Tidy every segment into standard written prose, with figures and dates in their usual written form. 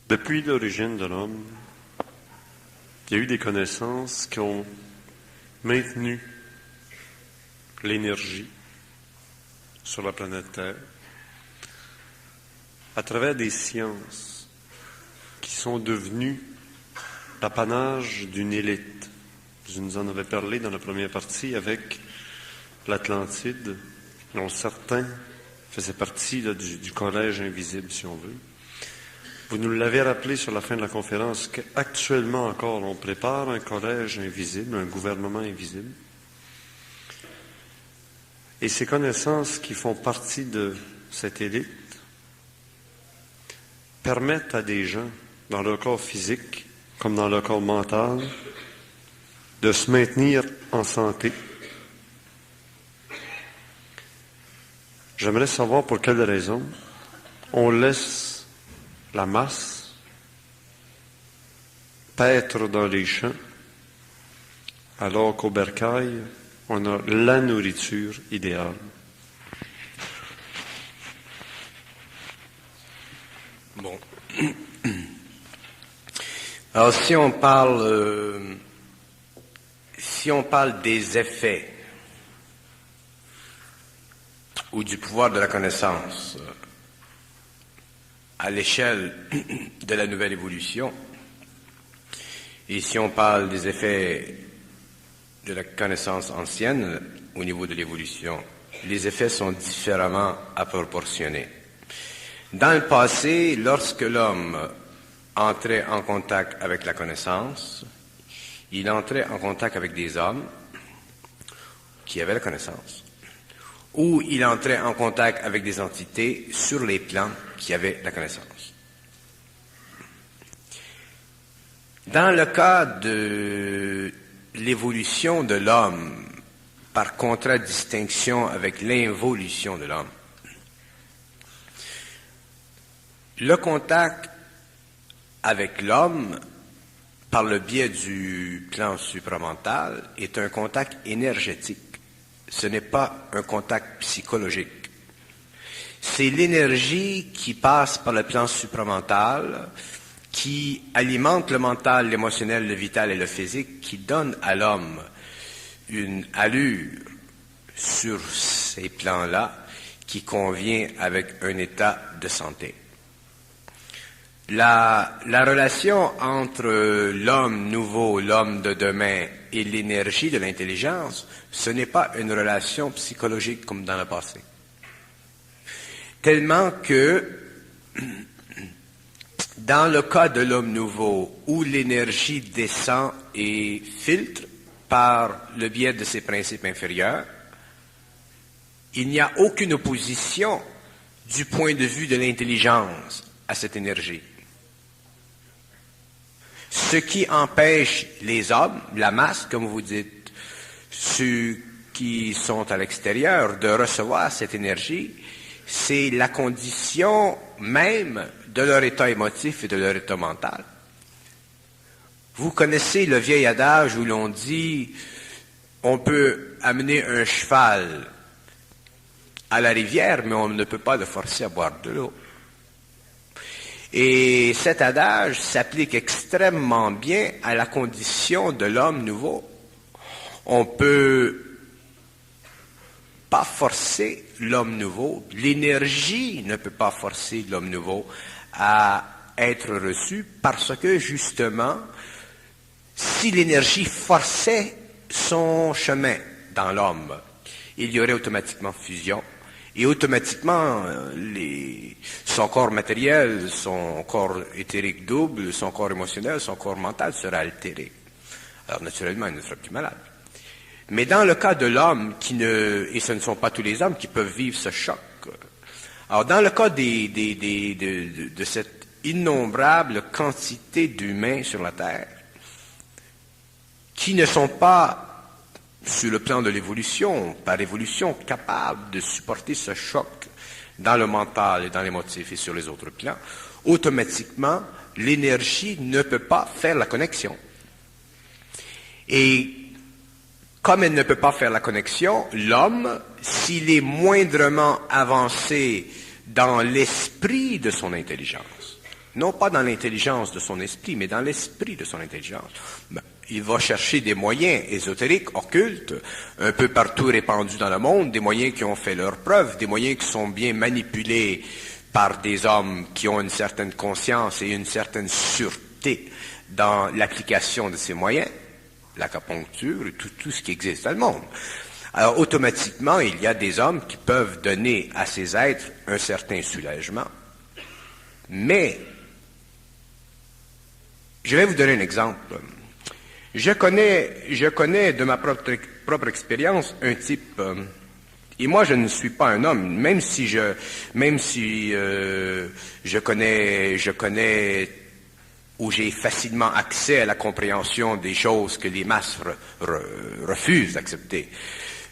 Depuis l'origine de l'homme, il y a eu des connaissances qui ont maintenu l'énergie sur la planète Terre à travers des sciences qui sont devenues l'apanage d'une élite. Je nous en avais parlé dans la première partie avec l'Atlantide, dont certains faisaient partie là, du collège invisible, si on veut. Vous nous l'avez rappelé sur la fin de la conférence qu'actuellement encore, on prépare un collège invisible, un gouvernement invisible. Et ces connaissances qui font partie de cette élite permettent à des gens, dans leur corps physique comme dans leur corps mental, de se maintenir en santé. J'aimerais savoir pour quelle raison on laisse la masse paître dans les champs, alors qu'au bercail, on a la nourriture idéale. Bon. Alors, si on parle des effets ou du pouvoir de la connaissance à l'échelle de la nouvelle évolution, et si on parle des effets de la connaissance ancienne au niveau de l'évolution, les effets sont différemment à proportionner. Dans le passé, lorsque l'homme entrait en contact avec la connaissance, il entrait en contact avec des hommes qui avaient la connaissance, ou il entrait en contact avec des entités sur les plans qui avaient la connaissance. Dans le cas de l'évolution de l'homme, par contradistinction avec l'involution de l'homme, le contact avec l'homme, par le biais du plan supramental, est un contact énergétique. Ce n'est pas un contact psychologique. C'est l'énergie qui passe par le plan supramental, qui alimente le mental, l'émotionnel, le vital et le physique, qui donne à l'homme une allure sur ces plans-là qui convient avec un état de santé. La relation entre l'homme nouveau, l'homme de demain et l'énergie de l'intelligence, ce n'est pas une relation psychologique comme dans le passé. Tellement que, dans le cas de l'homme nouveau, où l'énergie descend et filtre par le biais de ses principes inférieurs, il n'y a aucune opposition du point de vue de l'intelligence à cette énergie. Ce qui empêche les hommes, la masse, comme vous dites, ceux qui sont à l'extérieur, de recevoir cette énergie, c'est la condition même de leur état émotif et de leur état mental. Vous connaissez le vieil adage où l'on dit on peut amener un cheval à la rivière, mais on ne peut pas le forcer à boire de l'eau. Et cet adage s'applique extrêmement bien à la condition de l'homme nouveau. On peut pas forcer l'homme nouveau, l'énergie ne peut pas forcer l'homme nouveau à être reçu parce que justement, si l'énergie forçait son chemin dans l'homme, il y aurait automatiquement fusion. Et automatiquement, son corps matériel, son corps éthérique double, son corps émotionnel, son corps mental sera altéré. Alors naturellement, il ne sera plus malade. Mais dans le cas de l'homme, et ce ne sont pas tous les hommes qui peuvent vivre ce choc. Alors dans le cas de cette innombrable quantité d'humains sur la Terre, qui ne sont pas sur le plan de l'évolution, par évolution, capable de supporter ce choc dans le mental et dans l'émotif et sur les autres plans, automatiquement, l'énergie ne peut pas faire la connexion. Et comme elle ne peut pas faire la connexion, l'homme, s'il est moindrement avancé dans l'esprit de son intelligence, non pas dans l'intelligence de son esprit, mais dans l'esprit de son intelligence, il va chercher des moyens ésotériques, occultes, un peu partout répandus dans le monde, des moyens qui ont fait leurs preuves, des moyens qui sont bien manipulés par des hommes qui ont une certaine conscience et une certaine sûreté dans l'application de ces moyens, l'acupuncture et tout ce qui existe dans le monde. Alors, automatiquement, il y a des hommes qui peuvent donner à ces êtres un certain soulagement. Mais, je vais vous donner un exemple. Je connais de ma propre expérience un type, et moi je ne suis pas un homme, même si je connais où j'ai facilement accès à la compréhension des choses que les masses refusent d'accepter.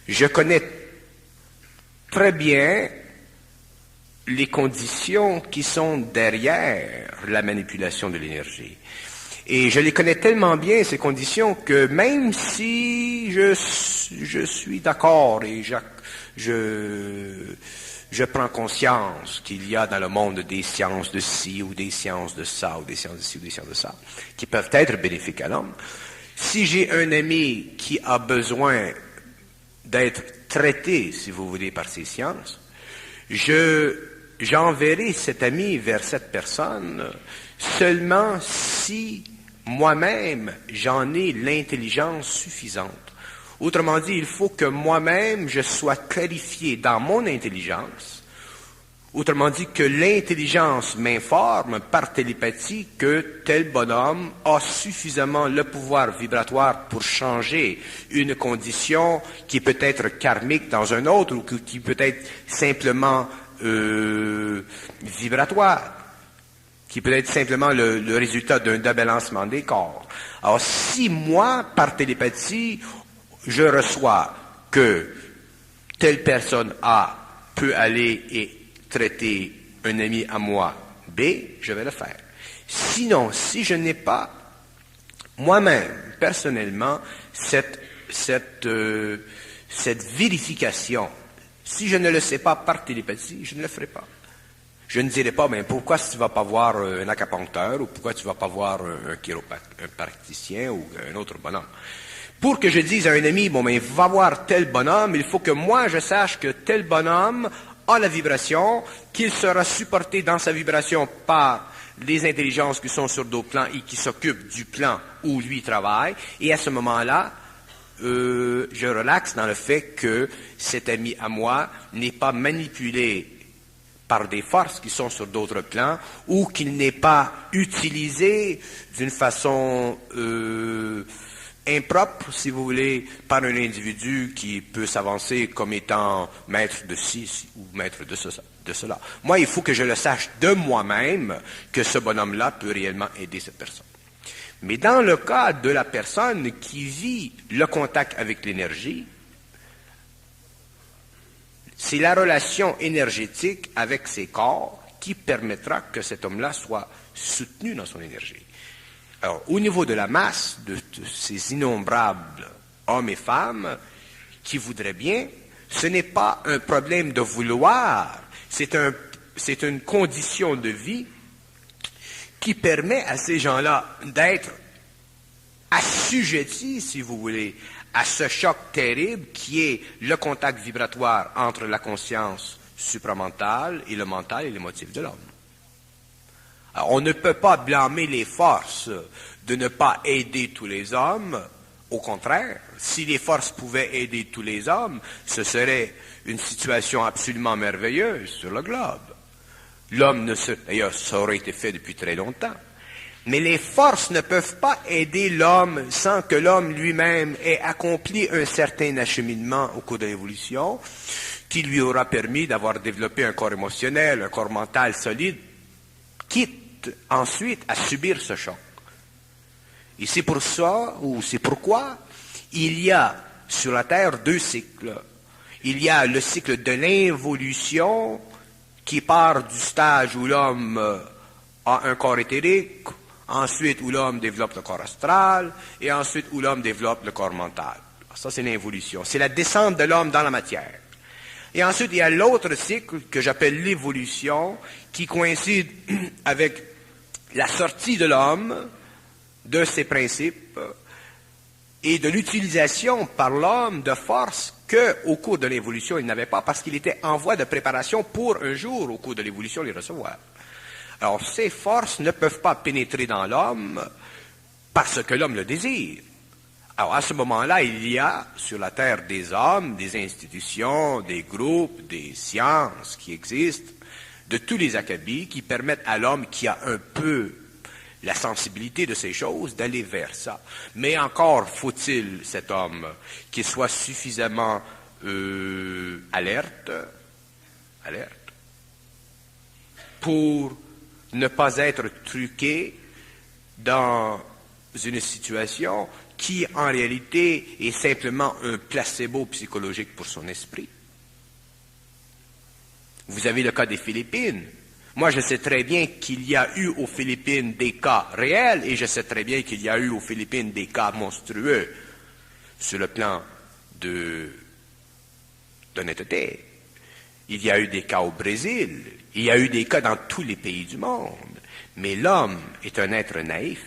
Je connais très bien les conditions qui sont derrière la manipulation de l'énergie. Et je les connais tellement bien, ces conditions, que même si je suis d'accord et je prends conscience qu'il y a dans le monde des sciences de ci ou des sciences de ça, ou des sciences de ci ou des sciences de ça, qui peuvent être bénéfiques à l'homme, si j'ai un ami qui a besoin d'être traité, si vous voulez, par ces sciences, j'enverrai cet ami vers cette personne seulement si moi-même j'en ai l'intelligence suffisante. Autrement dit, il faut que moi-même je sois clarifié dans mon intelligence. Autrement dit, que l'intelligence m'informe par télépathie que tel bonhomme a suffisamment le pouvoir vibratoire pour changer une condition qui peut être karmique dans un autre ou qui peut être simplement vibratoire, qui peut être simplement le résultat d'un débalancement des corps. Alors, si moi, par télépathie, je reçois que telle personne A peut aller et traiter un ami à moi B, je vais le faire. Sinon, si je n'ai pas moi-même, personnellement, cette vérification, si je ne le sais pas par télépathie, je ne le ferai pas. Je ne dirai pas, pourquoi tu ne vas pas voir un acupuncteur ou pourquoi tu ne vas pas voir un praticien ou un autre bonhomme. Pour que je dise à un ami, va voir tel bonhomme, il faut que moi je sache que tel bonhomme a la vibration, qu'il sera supporté dans sa vibration par les intelligences qui sont sur d'autres plans et qui s'occupent du plan où lui travaille. Et à ce moment-là, je relaxe dans le fait que cet ami à moi n'est pas manipulé par des forces qui sont sur d'autres plans ou qu'il n'est pas utilisé d'une façon impropre, si vous voulez, par un individu qui peut s'avancer comme étant maître de ci ou maître de cela. Moi, il faut que je le sache de moi-même que ce bonhomme-là peut réellement aider cette personne. Mais dans le cas de la personne qui vit le contact avec l'énergie, c'est la relation énergétique avec ses corps qui permettra que cet homme-là soit soutenu dans son énergie. Alors, au niveau de la masse de ces innombrables hommes et femmes qui voudraient bien, ce n'est pas un problème de vouloir, c'est une condition de vie qui permet à ces gens-là d'être assujettis, si vous voulez, à ce choc terrible qui est le contact vibratoire entre la conscience supramentale et le mental et l'émotif de l'homme. Alors, on ne peut pas blâmer les forces de ne pas aider tous les hommes. Au contraire, si les forces pouvaient aider tous les hommes, ce serait une situation absolument merveilleuse sur le globe. D'ailleurs, ça aurait été fait depuis très longtemps. Mais les forces ne peuvent pas aider l'homme sans que l'homme lui-même ait accompli un certain acheminement au cours de l'évolution qui lui aura permis d'avoir développé un corps émotionnel, un corps mental solide, quitte ensuite à subir ce choc. Et c'est pour ça, ou c'est pourquoi, il y a sur la Terre deux cycles. Il y a le cycle de l'involution qui part du stage où l'homme a un corps éthérique, ensuite où l'homme développe le corps astral, et ensuite où l'homme développe le corps mental. Ça, c'est l'involution. C'est la descente de l'homme dans la matière. Et ensuite, il y a l'autre cycle que j'appelle l'évolution, qui coïncide avec la sortie de l'homme de ses principes et de l'utilisation par l'homme de forces qu'au cours de l'évolution il n'avait pas parce qu'il était en voie de préparation pour un jour au cours de l'évolution les recevoir. Alors ces forces ne peuvent pas pénétrer dans l'homme parce que l'homme le désire. Alors à ce moment-là, il y a sur la terre des hommes, des institutions, des groupes, des sciences qui existent, de tous les acabits qui permettent à l'homme qui a un peu la sensibilité de ces choses d'aller vers ça. Mais encore faut-il cet homme qui soit suffisamment alerte pour ne pas être truqué dans une situation qui en réalité est simplement un placebo psychologique pour son esprit. Vous avez le cas des Philippines. Moi, je sais très bien qu'il y a eu aux Philippines des cas réels et je sais très bien qu'il y a eu aux Philippines des cas monstrueux sur le plan d'honnêteté. Il y a eu des cas au Brésil, il y a eu des cas dans tous les pays du monde. Mais l'homme est un être naïf.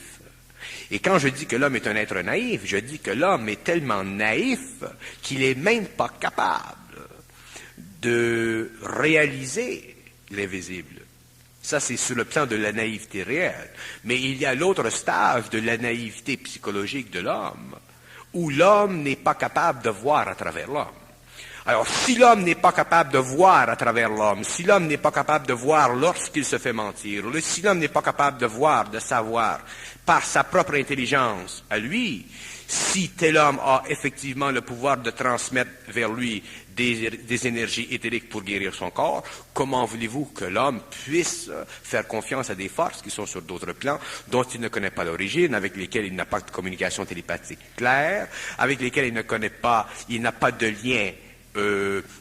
Et quand je dis que l'homme est un être naïf, je dis que l'homme est tellement naïf qu'il n'est même pas capable de réaliser l'invisible. Ça, c'est sur le plan de la naïveté réelle. Mais il y a l'autre stage de la naïveté psychologique de l'homme, où l'homme n'est pas capable de voir à travers l'homme. Alors, si l'homme n'est pas capable de voir à travers l'homme, si l'homme n'est pas capable de voir lorsqu'il se fait mentir, si l'homme n'est pas capable de voir, de savoir, par sa propre intelligence à lui, si tel homme a effectivement le pouvoir de transmettre vers lui des énergies éthériques pour guérir son corps, comment voulez-vous que l'homme puisse faire confiance à des forces qui sont sur d'autres plans, dont il ne connaît pas l'origine, avec lesquelles il n'a pas de communication télépathique claire, avec lesquelles il n'a pas de lien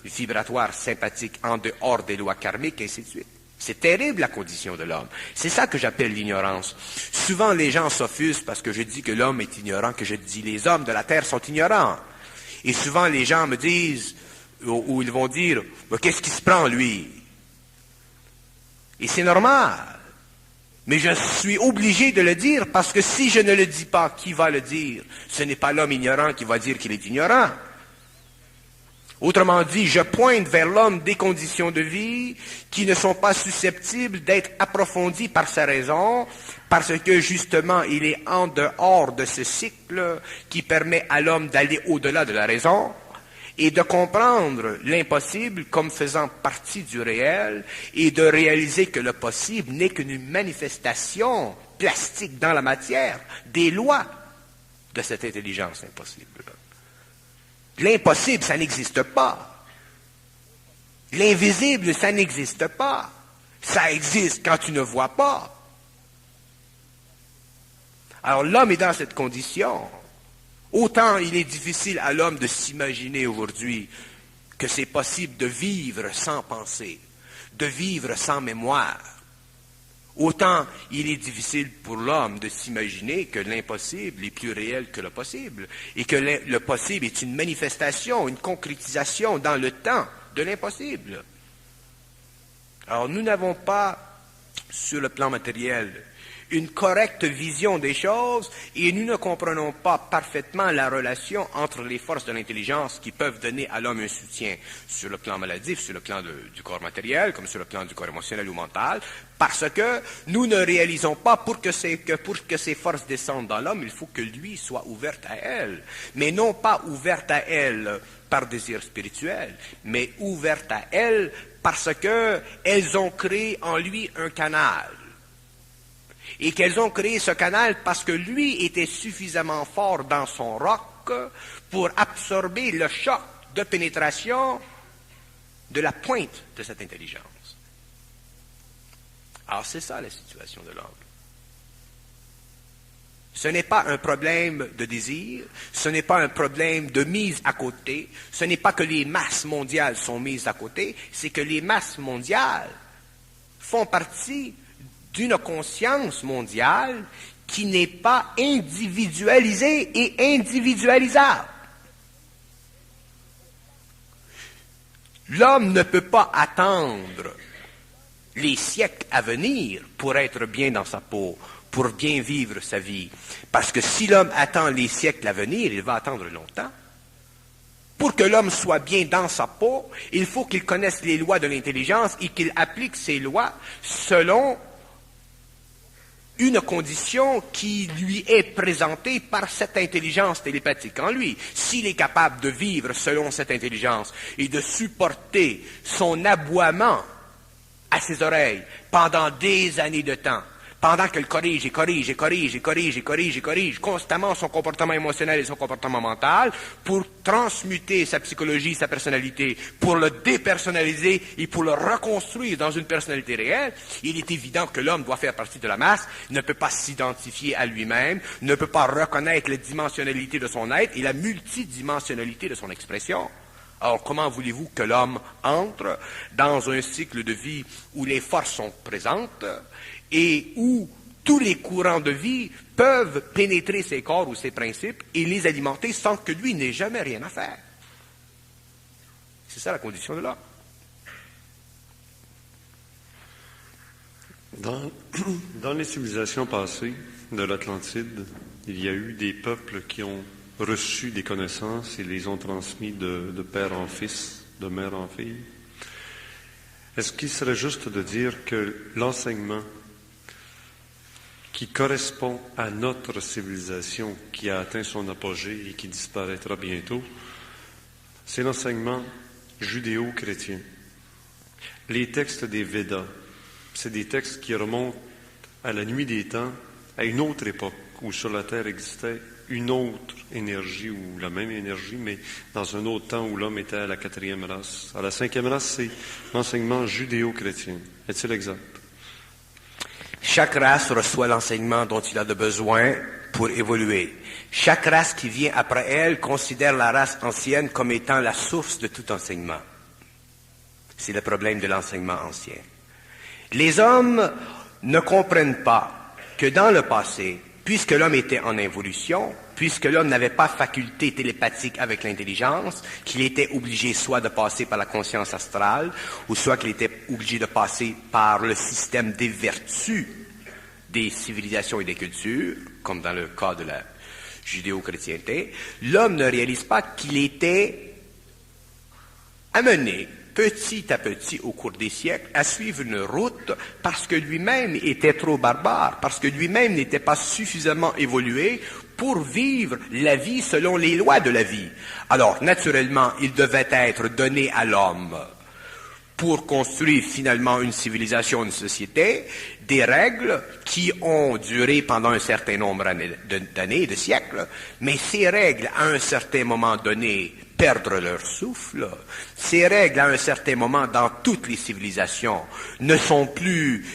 vibratoire sympathique en dehors des lois karmiques, et ainsi de suite. C'est terrible la condition de l'homme. C'est ça que j'appelle l'ignorance. Souvent les gens s'offusquent parce que je dis que l'homme est ignorant, que je dis les hommes de la terre sont ignorants. Et souvent les gens me disent, ou ils vont dire, qu'est-ce qui se prend lui? Et c'est normal. Mais je suis obligé de le dire parce que si je ne le dis pas, qui va le dire? Ce n'est pas l'homme ignorant qui va dire qu'il est ignorant. Autrement dit, je pointe vers l'homme des conditions de vie qui ne sont pas susceptibles d'être approfondies par sa raison, parce que justement, il est en dehors de ce cycle qui permet à l'homme d'aller au-delà de la raison et de comprendre l'impossible comme faisant partie du réel et de réaliser que le possible n'est qu'une manifestation plastique dans la matière des lois de cette intelligence impossible. L'impossible, ça n'existe pas. L'invisible, ça n'existe pas. Ça existe quand tu ne vois pas. Alors l'homme est dans cette condition. Autant il est difficile à l'homme de s'imaginer aujourd'hui que c'est possible de vivre sans pensée, de vivre sans mémoire. Autant il est difficile pour l'homme de s'imaginer que l'impossible est plus réel que le possible et que le possible est une manifestation, une concrétisation dans le temps de l'impossible. Alors nous n'avons pas, sur le plan matériel, une correcte vision des choses et nous ne comprenons pas parfaitement la relation entre les forces de l'intelligence qui peuvent donner à l'homme un soutien sur le plan maladif, sur le plan du corps matériel, comme sur le plan du corps émotionnel ou mental, parce que nous ne réalisons pas pour que ces forces descendent dans l'homme, il faut que lui soit ouvert à elles, mais non pas ouvert à elles par désir spirituel, mais ouvert à elles parce que elles ont créé en lui un canal. Et qu'elles ont créé ce canal parce que lui était suffisamment fort dans son roc pour absorber le choc de pénétration de la pointe de cette intelligence. Alors c'est ça la situation de l'homme. Ce n'est pas un problème de désir, ce n'est pas un problème de mise à côté, ce n'est pas que les masses mondiales sont mises à côté, c'est que les masses mondiales font partie d'une conscience mondiale qui n'est pas individualisée et individualisable. L'homme ne peut pas attendre les siècles à venir pour être bien dans sa peau, pour bien vivre sa vie. Parce que si l'homme attend les siècles à venir, il va attendre longtemps. Pour que l'homme soit bien dans sa peau, il faut qu'il connaisse les lois de l'intelligence et qu'il applique ces lois selon une condition qui lui est présentée par cette intelligence télépathique en lui. S'il est capable de vivre selon cette intelligence et de supporter son aboiement à ses oreilles pendant des années de temps, pendant qu'elle corrige constamment son comportement émotionnel et son comportement mental pour transmuter sa psychologie, sa personnalité, pour le dépersonnaliser et pour le reconstruire dans une personnalité réelle, il est évident que l'homme doit faire partie de la masse, ne peut pas s'identifier à lui-même, ne peut pas reconnaître la dimensionnalité de son être et la multidimensionnalité de son expression. Alors, comment voulez-vous que l'homme entre dans un cycle de vie où les forces sont présentes et où tous les courants de vie peuvent pénétrer ses corps ou ses principes et les alimenter sans que lui n'ait jamais rien à faire? C'est ça la condition de l'homme. Dans les civilisations passées de l'Atlantide, il y a eu des peuples qui ont reçu des connaissances et les ont transmis de père en fils, de mère en fille. Est-ce qu'il serait juste de dire que l'enseignement qui correspond à notre civilisation qui a atteint son apogée et qui disparaîtra bientôt, c'est l'enseignement judéo-chrétien. Les textes des Védas, c'est des textes qui remontent à la nuit des temps, à une autre époque où sur la Terre existait une autre énergie, ou la même énergie, mais dans un autre temps où l'homme était à la 4e race. À la 5e race, c'est l'enseignement judéo-chrétien. Est-il exact? Chaque race reçoit l'enseignement dont il a de besoin pour évoluer. Chaque race qui vient après elle considère la race ancienne comme étant la source de tout enseignement. C'est le problème de l'enseignement ancien. Les hommes ne comprennent pas que dans le passé, puisque l'homme était en évolution, puisque l'homme n'avait pas faculté télépathique avec l'intelligence, qu'il était obligé soit de passer par la conscience astrale, ou soit qu'il était obligé de passer par le système des vertus des civilisations et des cultures, comme dans le cas de la judéo-chrétienté, l'homme ne réalise pas qu'il était amené petit à petit au cours des siècles à suivre une route parce que lui-même était trop barbare, parce que lui-même n'était pas suffisamment évolué pour vivre la vie selon les lois de la vie. Alors, naturellement, il devait être donné à l'homme pour construire finalement une civilisation, une société, des règles qui ont duré pendant un certain nombre d'années, de siècles, mais ces règles, à un certain moment donné, perdre leur souffle. Ces règles, à un certain moment, dans toutes les civilisations, ne sont plus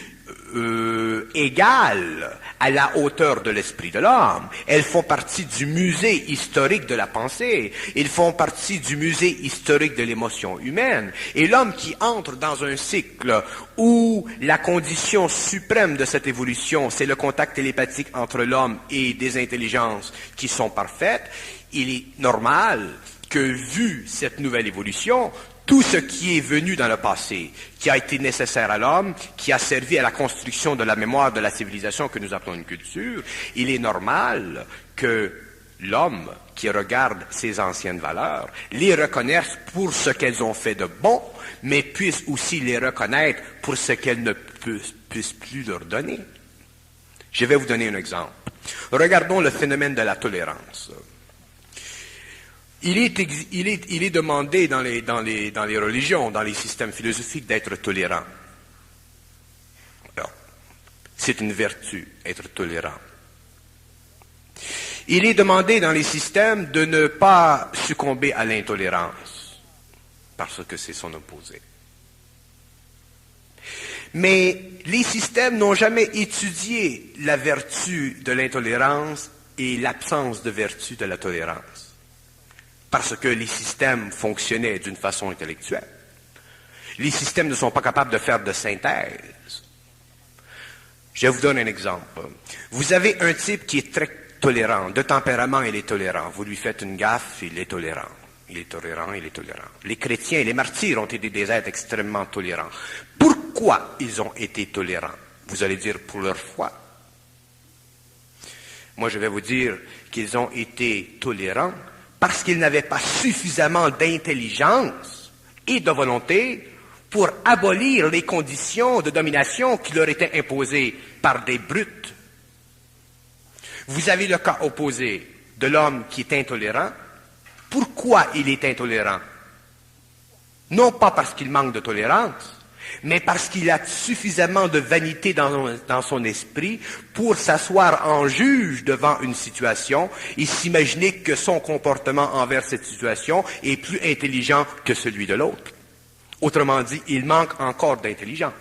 égales à la hauteur de l'esprit de l'homme. Elles font partie du musée historique de la pensée. Elles font partie du musée historique de l'émotion humaine. Et l'homme qui entre dans un cycle où la condition suprême de cette évolution, c'est le contact télépathique entre l'homme et des intelligences qui sont parfaites, il est normal que, vu cette nouvelle évolution, tout ce qui est venu dans le passé, qui a été nécessaire à l'homme, qui a servi à la construction de la mémoire de la civilisation que nous appelons une culture, il est normal que l'homme qui regarde ces anciennes valeurs les reconnaisse pour ce qu'elles ont fait de bon, mais puisse aussi les reconnaître pour ce qu'elles ne puissent plus leur donner. Je vais vous donner un exemple. Regardons le phénomène de la tolérance. Il est demandé dans les religions, dans les systèmes philosophiques, d'être tolérant. Alors, c'est une vertu, être tolérant. Il est demandé dans les systèmes de ne pas succomber à l'intolérance, parce que c'est son opposé. Mais les systèmes n'ont jamais étudié la vertu de l'intolérance et l'absence de vertu de la tolérance. Parce que les systèmes fonctionnaient d'une façon intellectuelle. Les systèmes ne sont pas capables de faire de synthèse. Je vous donne un exemple. Vous avez un type qui est très tolérant. De tempérament, il est tolérant. Vous lui faites une gaffe, il est tolérant. il est tolérant, il est tolérant. Les chrétiens et les martyrs ont été des êtres extrêmement tolérants. Pourquoi ils ont été tolérants? Vous allez dire pour leur foi. Moi, je vais vous dire qu'ils ont été tolérants parce qu'ils n'avaient pas suffisamment d'intelligence et de volonté pour abolir les conditions de domination qui leur étaient imposées par des brutes. Vous avez le cas opposé de l'homme qui est intolérant. Pourquoi il est intolérant? Non pas parce qu'il manque de tolérance, mais parce qu'il a suffisamment de vanité dans son esprit pour s'asseoir en juge devant une situation et s'imaginer que son comportement envers cette situation est plus intelligent que celui de l'autre. Autrement dit, il manque encore d'intelligence.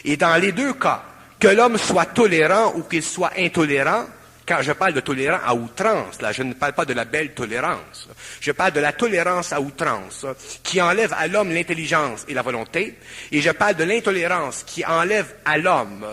Et dans les deux cas, que l'homme soit tolérant ou qu'il soit intolérant, quand je parle de tolérant à outrance, là, je ne parle pas de la belle tolérance. Je parle de la tolérance à outrance qui enlève à l'homme l'intelligence et la volonté, et je parle de l'intolérance qui enlève à l'homme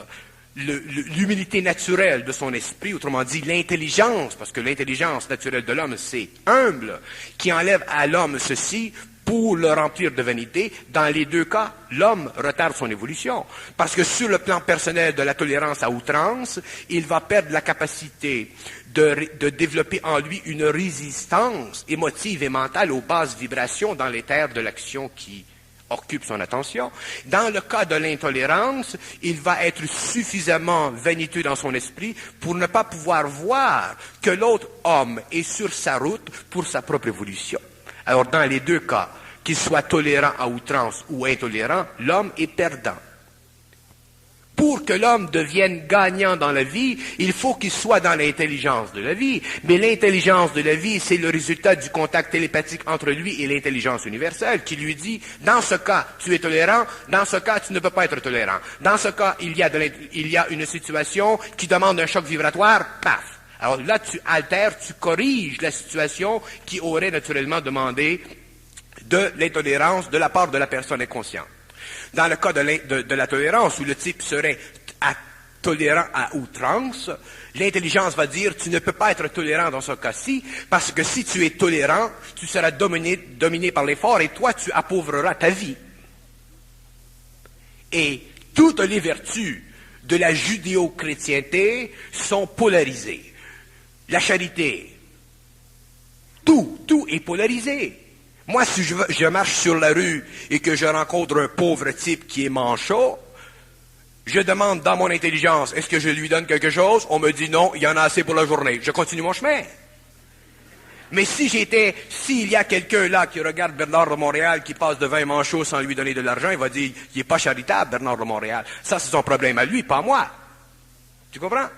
l'humilité naturelle de son esprit, autrement dit l'intelligence, parce que l'intelligence naturelle de l'homme, c'est humble, qui enlève à l'homme ceci pour le remplir de vanité. Dans les deux cas, l'homme retarde son évolution. Parce que sur le plan personnel de la tolérance à outrance, il va perdre la capacité de développer en lui une résistance émotive et mentale aux basses vibrations dans les terres de l'action qui occupe son attention. Dans le cas de l'intolérance, il va être suffisamment vaniteux dans son esprit pour ne pas pouvoir voir que l'autre homme est sur sa route pour sa propre évolution. Alors, dans les deux cas, qu'il soit tolérant à outrance ou intolérant, l'homme est perdant. Pour que l'homme devienne gagnant dans la vie, il faut qu'il soit dans l'intelligence de la vie. Mais l'intelligence de la vie, c'est le résultat du contact télépathique entre lui et l'intelligence universelle qui lui dit, dans ce cas, tu es tolérant, dans ce cas, tu ne peux pas être tolérant. Dans ce cas, il y a une situation qui demande un choc vibratoire, paf. Alors là, tu altères, tu corriges la situation qui aurait naturellement demandé de l'intolérance de la part de la personne inconsciente. Dans le cas de la tolérance, où le type serait tolérant à outrance, l'intelligence va dire, tu ne peux pas être tolérant dans ce cas-ci, parce que si tu es tolérant, tu seras dominé par l'effort et toi, tu appauvriras ta vie. Et toutes les vertus de la judéo-chrétienté sont polarisées. La charité, tout est polarisé. Moi, si je marche sur la rue et que je rencontre un pauvre type qui est manchot, je demande dans mon intelligence, est-ce que je lui donne quelque chose? On me dit non, il y en a assez pour la journée. Je continue mon chemin. Mais s'il y a quelqu'un là qui regarde Bernard de Montréal qui passe devant un manchot sans lui donner de l'argent, il va dire, il n'est pas charitable, Bernard de Montréal. Ça, c'est son problème à lui, pas moi. Tu comprends?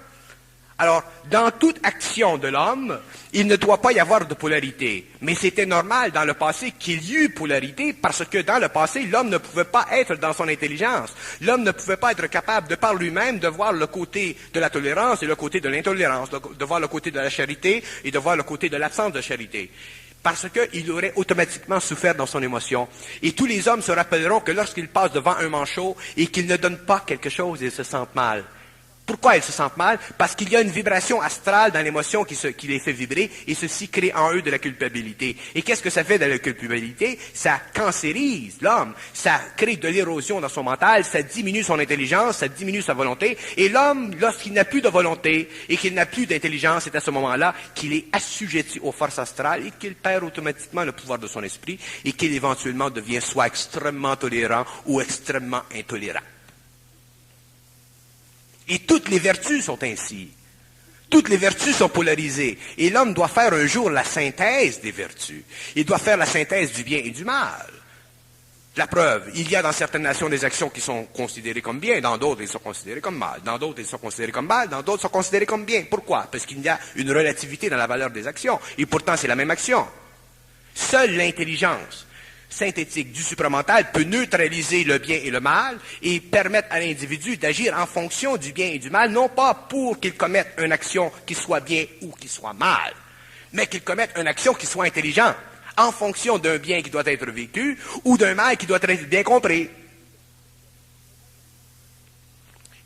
Alors, dans toute action de l'homme, il ne doit pas y avoir de polarité. Mais c'était normal dans le passé qu'il y eut polarité parce que dans le passé, l'homme ne pouvait pas être dans son intelligence. L'homme ne pouvait pas être capable de par lui-même de voir le côté de la tolérance et le côté de l'intolérance, de voir le côté de la charité et de voir le côté de l'absence de charité. Parce qu'il aurait automatiquement souffert dans son émotion. Et tous les hommes se rappelleront que lorsqu'ils passent devant un manchot et qu'ils ne donnent pas quelque chose, ils se sentent mal. Pourquoi ils se sentent mal? Parce qu'il y a une vibration astrale dans l'émotion qui les fait vibrer et ceci crée en eux de la culpabilité. Et qu'est-ce que ça fait de la culpabilité? Ça cancérise l'homme, ça crée de l'érosion dans son mental, ça diminue son intelligence, ça diminue sa volonté. Et l'homme, lorsqu'il n'a plus de volonté et qu'il n'a plus d'intelligence, c'est à ce moment-là qu'il est assujetti aux forces astrales et qu'il perd automatiquement le pouvoir de son esprit et qu'il éventuellement devient soit extrêmement tolérant ou extrêmement intolérant. Et toutes les vertus sont ainsi. Toutes les vertus sont polarisées. Et l'homme doit faire un jour la synthèse des vertus. Il doit faire la synthèse du bien et du mal. La preuve, il y a dans certaines nations des actions qui sont considérées comme bien, dans d'autres, elles sont considérées comme mal. Dans d'autres, elles sont considérées comme mal, dans d'autres, elles sont considérées comme bien. Pourquoi? Parce qu'il y a une relativité dans la valeur des actions. Et pourtant, c'est la même action. Seule l'intelligence synthétique du supramental peut neutraliser le bien et le mal et permettre à l'individu d'agir en fonction du bien et du mal, non pas pour qu'il commette une action qui soit bien ou qui soit mal, mais qu'il commette une action qui soit intelligente, en fonction d'un bien qui doit être vécu ou d'un mal qui doit être bien compris.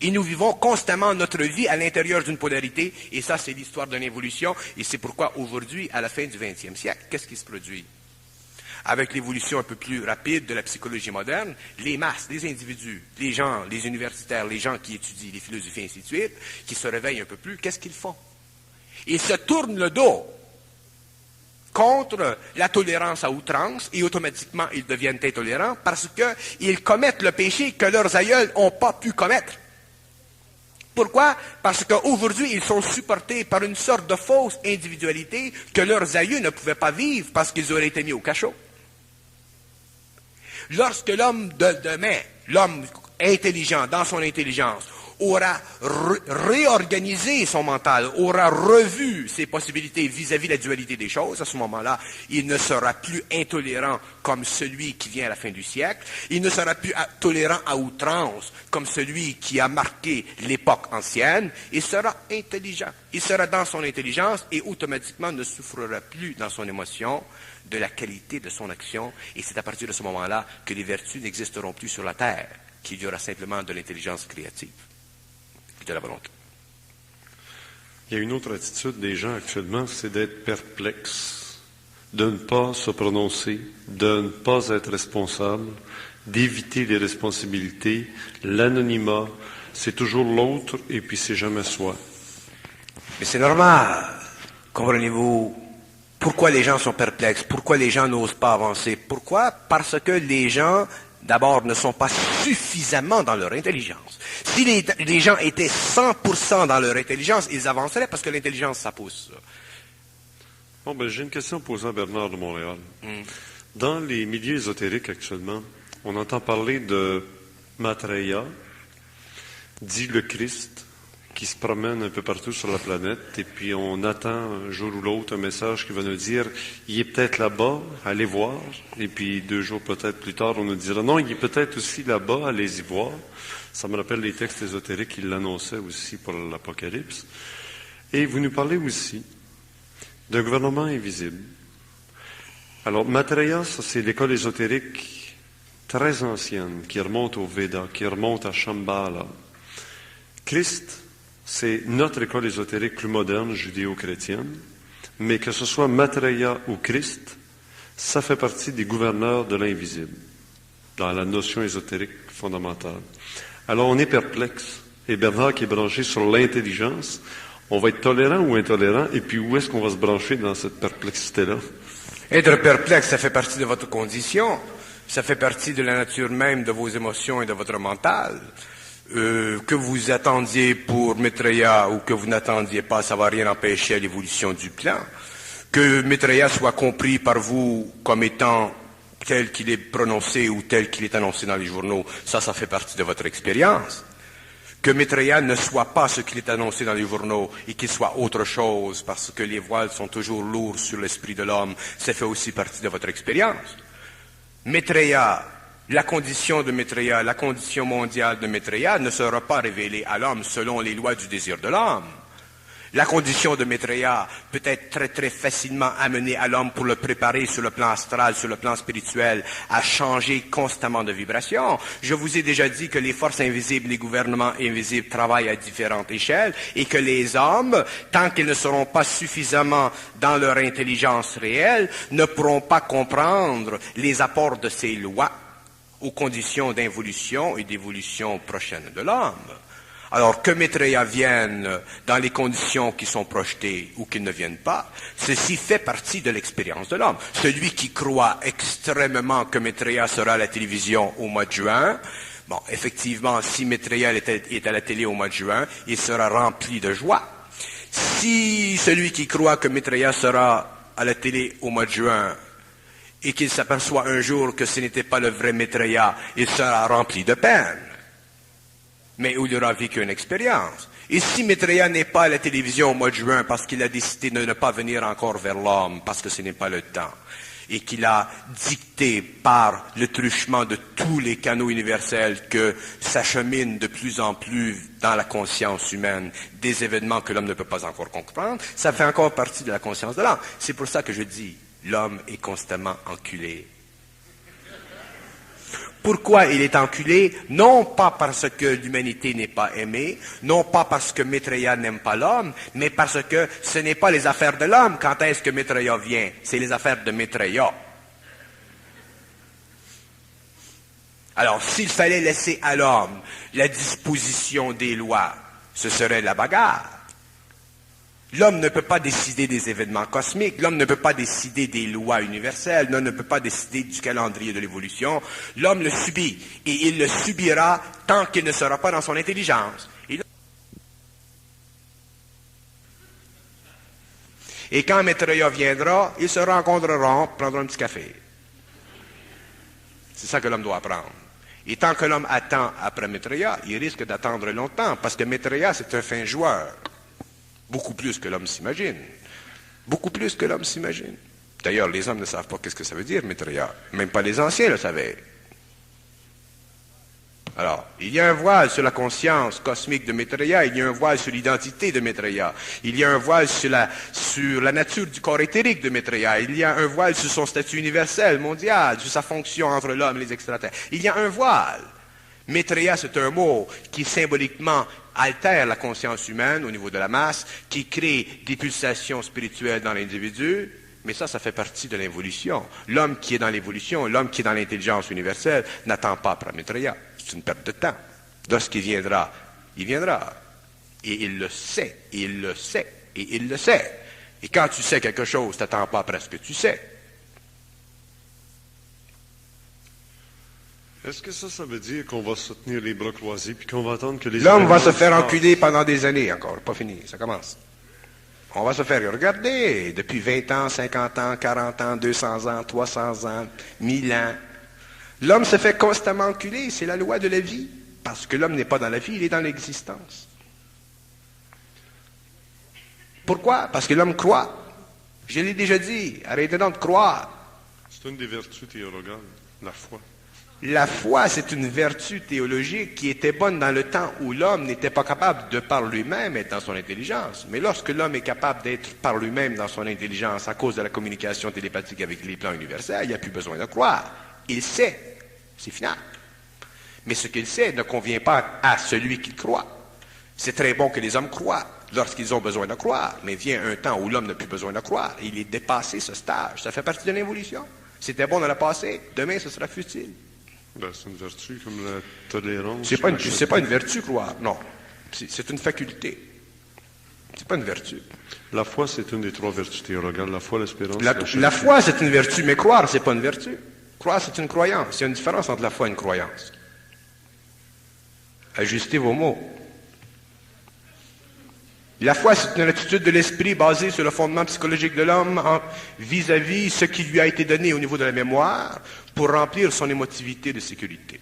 Et nous vivons constamment notre vie à l'intérieur d'une polarité, et ça c'est l'histoire d'une évolution, et c'est pourquoi aujourd'hui, à la fin du XXe siècle, qu'est-ce qui se produit? avec l'évolution un peu plus rapide de la psychologie moderne, les masses, les individus, les gens, les universitaires, les gens qui étudient les philosophies et ainsi de suite, qui se réveillent un peu plus, qu'est-ce qu'ils font? Ils se tournent le dos contre la tolérance à outrance et automatiquement ils deviennent intolérants parce qu'ils commettent le péché que leurs aïeuls n'ont pas pu commettre. Pourquoi? Parce qu'aujourd'hui, ils sont supportés par une sorte de fausse individualité que leurs aïeux ne pouvaient pas vivre parce qu'ils auraient été mis au cachot. Lorsque l'homme de demain, l'homme intelligent dans son intelligence, aura réorganisé son mental, aura revu ses possibilités vis-à-vis de la dualité des choses, à ce moment-là, il ne sera plus intolérant comme celui qui vient à la fin du siècle, il ne sera plus tolérant à outrance comme celui qui a marqué l'époque ancienne, il sera intelligent, il sera dans son intelligence et automatiquement ne souffrira plus dans son émotion de la qualité de son action, et c'est à partir de ce moment-là que les vertus n'existeront plus sur la terre, qu'il y aura simplement de l'intelligence créative. De la volonté. Il y a une autre attitude des gens actuellement, c'est d'être perplexe, de ne pas se prononcer, de ne pas être responsable, d'éviter les responsabilités, l'anonymat, c'est toujours l'autre et puis c'est jamais soi. Mais c'est normal, comprenez-vous? Pourquoi les gens sont perplexes? Pourquoi les gens n'osent pas avancer? Pourquoi? Parce que les gens, d'abord, ne sont pas suffisamment dans leur intelligence. Si les gens étaient 100% dans leur intelligence, ils avanceraient parce que l'intelligence, ça pousse. Bon, j'ai une question posée à Bernard de Montréal. Dans les milieux ésotériques actuellement, on entend parler de Maitreya, dit le Christ, qui se promène un peu partout sur la planète, et puis on attend un jour ou l'autre un message qui va nous dire « il est peut-être là-bas, allez voir », et puis 2 jours peut-être plus tard, on nous dira « non, il est peut-être aussi là-bas, allez y voir ». Ça me rappelle les textes ésotériques qui l'annonçaient aussi pour l'Apocalypse. Et vous nous parlez aussi d'un gouvernement invisible. Alors, Maitreya, ça c'est l'école ésotérique très ancienne, qui remonte au Veda, qui remonte à Shambhala. Christ, c'est notre école ésotérique plus moderne, judéo-chrétienne, mais que ce soit Maitreya ou Christ, ça fait partie des gouverneurs de l'invisible, dans la notion ésotérique fondamentale. Alors on est perplexe, et Bernard qui est branché sur l'intelligence, on va être tolérant ou intolérant, et puis où est-ce qu'on va se brancher dans cette perplexité-là? Être perplexe, ça fait partie de votre condition, ça fait partie de la nature même de vos émotions et de votre mental. Que vous attendiez pour Maitreya ou que vous n'attendiez pas, ça ne va rien empêcher à l'évolution du plan. Que Maitreya soit compris par vous comme étant tel qu'il est prononcé ou tel qu'il est annoncé dans les journaux, ça fait partie de votre expérience. Que Maitreya ne soit pas ce qu'il est annoncé dans les journaux et qu'il soit autre chose parce que les voiles sont toujours lourds sur l'esprit de l'homme, ça fait aussi partie de votre expérience. Maitreya, la condition de Maitreya, la condition mondiale de Maitreya ne sera pas révélée à l'homme selon les lois du désir de l'homme. La condition de Maitreya peut être très très facilement amenée à l'homme pour le préparer sur le plan astral, sur le plan spirituel, à changer constamment de vibration. Je vous ai déjà dit que les forces invisibles, les gouvernements invisibles travaillent à différentes échelles et que les hommes, tant qu'ils ne seront pas suffisamment dans leur intelligence réelle, ne pourront pas comprendre les apports de ces lois aux conditions d'involution et d'évolution prochaine de l'homme. Alors que Maitreya vienne dans les conditions qui sont projetées ou qu'il ne vienne pas, ceci fait partie de l'expérience de l'homme. Celui qui croit extrêmement que Maitreya sera à la télévision au mois de juin, bon, effectivement, si Maitreya est à la télé au mois de juin, il sera rempli de joie. Si celui qui croit que Maitreya sera à la télé au mois de juin et qu'il s'aperçoit un jour que ce n'était pas le vrai Maitreya, il sera rempli de peine. Mais où il aura vécu une expérience. Et si Maitreya n'est pas à la télévision au mois de juin parce qu'il a décidé de ne pas venir encore vers l'homme, parce que ce n'est pas le temps, et qu'il a dicté par le truchement de tous les canaux universels que s'acheminent de plus en plus dans la conscience humaine des événements que l'homme ne peut pas encore comprendre, ça fait encore partie de la conscience de l'homme. C'est pour ça que je dis, l'homme est constamment enculé. Pourquoi il est enculé? Non pas parce que l'humanité n'est pas aimée, non pas parce que Maitreya n'aime pas l'homme, mais parce que ce n'est pas les affaires de l'homme. Quand est-ce que Maitreya vient? C'est les affaires de Maitreya. Alors, s'il fallait laisser à l'homme la disposition des lois, ce serait la bagarre. L'homme ne peut pas décider des événements cosmiques, l'homme ne peut pas décider des lois universelles, l'homme ne peut pas décider du calendrier de l'évolution. L'homme le subit, et il le subira tant qu'il ne sera pas dans son intelligence. Et quand Maitreya viendra, ils se rencontreront, prendront un petit café. C'est ça que l'homme doit apprendre. Et tant que l'homme attend après Maitreya, il risque d'attendre longtemps, parce que Maitreya, c'est un fin joueur. Beaucoup plus que l'homme s'imagine. Beaucoup plus que l'homme s'imagine. D'ailleurs, les hommes ne savent pas qu'est-ce que ça veut dire, Maitreya. Même pas les anciens le savaient. Alors, il y a un voile sur la conscience cosmique de Maitreya, il y a un voile sur l'identité de Maitreya, il y a un voile sur la nature du corps éthérique de Maitreya, il y a un voile sur son statut universel, mondial, sur sa fonction entre l'homme et les extraterrestres. Il y a un voile. Maitreya, c'est un mot qui symboliquement altère la conscience humaine au niveau de la masse, qui crée des pulsations spirituelles dans l'individu, mais ça fait partie de l'évolution. L'homme qui est dans l'évolution, l'homme qui est dans l'intelligence universelle, n'attend pas après Maitreya. C'est une perte de temps. Lorsqu'il viendra, il viendra. Et il le sait, et il le sait, et il le sait. Et quand tu sais quelque chose, tu n'attends pas après ce que tu sais. Est-ce que ça veut dire qu'on va se tenir les bras croisés puis qu'on va attendre que les... L'homme va se faire enculer pendant des années encore, pas fini, ça commence. On va se faire regarder depuis 20 ans, 50 ans, 40 ans, 200 ans, 300 ans, 1000 ans. L'homme se fait constamment enculer, c'est la loi de la vie. Parce que l'homme n'est pas dans la vie, il est dans l'existence. Pourquoi? Parce que l'homme croit. Je l'ai déjà dit, arrêtez donc de croire. C'est une des vertus théologales, la foi. La foi, c'est une vertu théologique qui était bonne dans le temps où l'homme n'était pas capable de par lui-même être dans son intelligence. Mais lorsque l'homme est capable d'être par lui-même dans son intelligence à cause de la communication télépathique avec les plans universels, il n'y a plus besoin de croire. Il sait, c'est final. Mais ce qu'il sait ne convient pas à celui qui croit. C'est très bon que les hommes croient lorsqu'ils ont besoin de croire, mais vient un temps où l'homme n'a plus besoin de croire. Il est dépassé ce stage. Ça fait partie de l'évolution. C'était bon dans le passé, demain ce sera futile. Ben, c'est une vertu comme la tolérance. C'est pas une vertu, croire, non. C'est une faculté. C'est pas une vertu. La foi, c'est une des trois vertus théologales. La foi, l'espérance, la foi, c'est une vertu, mais croire, c'est pas une vertu. Croire, c'est une croyance. Il y a une différence entre la foi et une croyance. Ajustez vos mots. La foi, c'est une attitude de l'esprit basée sur le fondement psychologique de l'homme vis-à-vis ce qui lui a été donné au niveau de la mémoire pour remplir son émotivité de sécurité.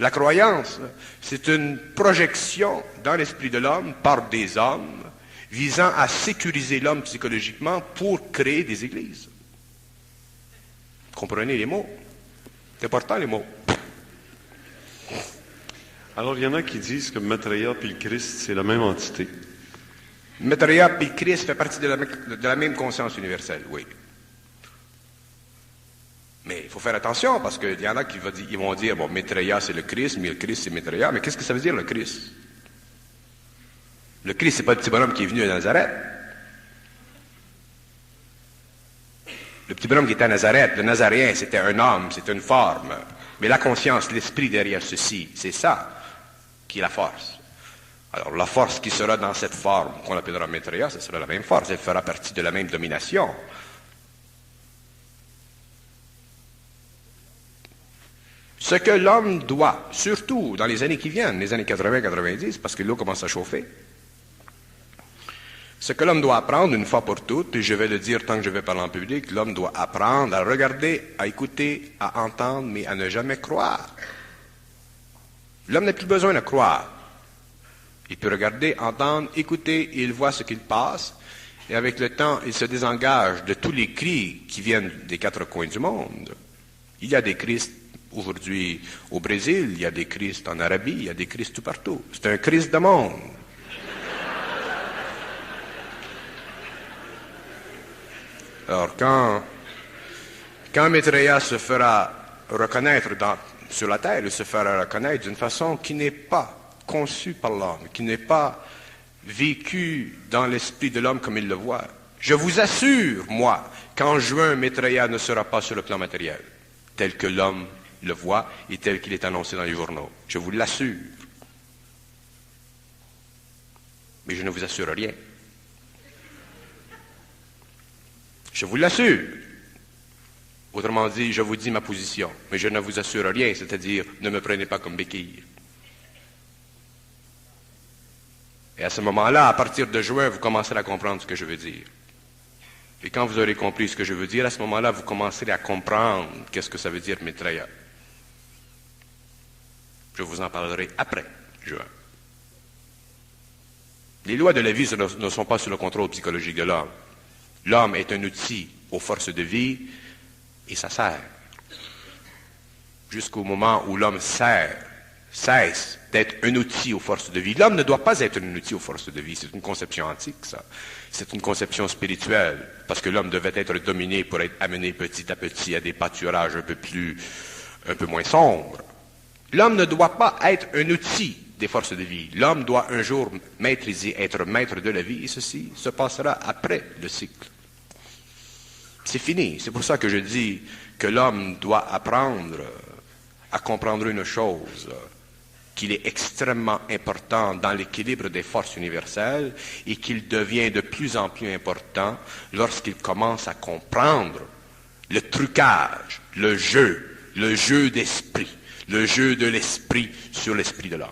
La croyance, c'est une projection dans l'esprit de l'homme par des hommes visant à sécuriser l'homme psychologiquement pour créer des églises. Comprenez les mots? C'est important, les mots. Alors, il y en a qui disent que Maitreya et le Christ, c'est la même entité. Maitreya et le Christ fait partie de la même conscience universelle, oui. Mais il faut faire attention, parce qu'il y en a qui vont dire, bon, Maitreya c'est le Christ, mais le Christ c'est Maitreya. Mais qu'est-ce que ça veut dire, le Christ? Le Christ, c'est pas le petit bonhomme qui est venu à Nazareth. Le petit bonhomme qui était à Nazareth, le Nazaréen, c'était un homme, c'était une forme. Mais la conscience, l'esprit derrière ceci, c'est ça qui est la force. Alors, la force qui sera dans cette forme, qu'on appellera Maitreya, ce sera la même force, elle fera partie de la même domination. Ce que l'homme doit, surtout dans les années qui viennent, les années 80-90, parce que l'eau commence à chauffer, ce que l'homme doit apprendre une fois pour toutes, et je vais le dire tant que je vais parler en public, l'homme doit apprendre à regarder, à écouter, à entendre, mais à ne jamais croire. L'homme n'a plus besoin de croire. Il peut regarder, entendre, écouter, et il voit ce qu'il passe, et avec le temps, il se désengage de tous les cris qui viennent des quatre coins du monde. Il y a des Christ aujourd'hui au Brésil, il y a des Christ en Arabie, il y a des Christ tout partout. C'est un Christ de monde. Alors, quand Maitreya se fera reconnaître sur la terre, il se fera reconnaître d'une façon qui n'est pas conçue par l'homme, qui n'est pas vécue dans l'esprit de l'homme comme il le voit. Je vous assure, moi, qu'en juin, Maitreya ne sera pas sur le plan matériel, tel que l'homme le voit et tel qu'il est annoncé dans les journaux. Je vous l'assure. Mais je ne vous assure rien. Je vous l'assure. Autrement dit, je vous dis ma position, mais je ne vous assure rien, c'est-à-dire ne me prenez pas comme béquille. Et à ce moment-là, à partir de juin, vous commencerez à comprendre ce que je veux dire. Et quand vous aurez compris ce que je veux dire, à ce moment-là, vous commencerez à comprendre qu'est-ce que ça veut dire Maitreya. Je vous en parlerai après juin. Les lois de la vie ne sont pas sous le contrôle psychologique de l'homme. L'homme est un outil aux forces de vie et ça sert. Jusqu'au moment où l'homme cesse d'être un outil aux forces de vie. L'homme ne doit pas être un outil aux forces de vie. C'est une conception antique, ça. C'est une conception spirituelle, parce que l'homme devait être dominé pour être amené petit à petit à des pâturages un peu moins sombres. L'homme ne doit pas être un outil des forces de vie. L'homme doit un jour maîtriser, être maître de la vie, et ceci se passera après le cycle. C'est fini. C'est pour ça que je dis que l'homme doit apprendre à comprendre une chose, qu'il est extrêmement important dans l'équilibre des forces universelles et qu'il devient de plus en plus important lorsqu'il commence à comprendre le trucage, le jeu d'esprit, le jeu de l'esprit sur l'esprit de l'homme.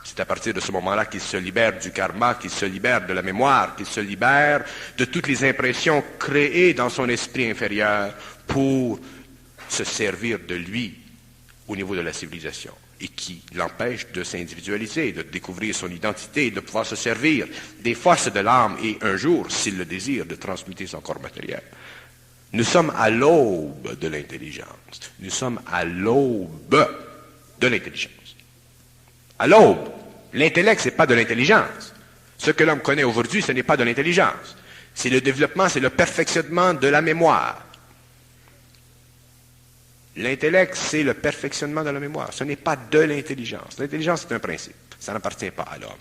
C'est à partir de ce moment-là qu'il se libère du karma, qu'il se libère de la mémoire, qu'il se libère de toutes les impressions créées dans son esprit inférieur pour se servir de lui au niveau de la civilisation et qui l'empêche de s'individualiser, de découvrir son identité, de pouvoir se servir des forces de l'âme et un jour, s'il le désire, de transmuter son corps matériel. Nous sommes à l'aube de l'intelligence. Nous sommes à l'aube de l'intelligence. À l'aube. L'intellect, ce n'est pas de l'intelligence. Ce que l'homme connaît aujourd'hui, ce n'est pas de l'intelligence. C'est le développement, c'est le perfectionnement de la mémoire. L'intellect, c'est le perfectionnement de la mémoire. Ce n'est pas de l'intelligence. L'intelligence, c'est un principe. Ça n'appartient pas à l'homme.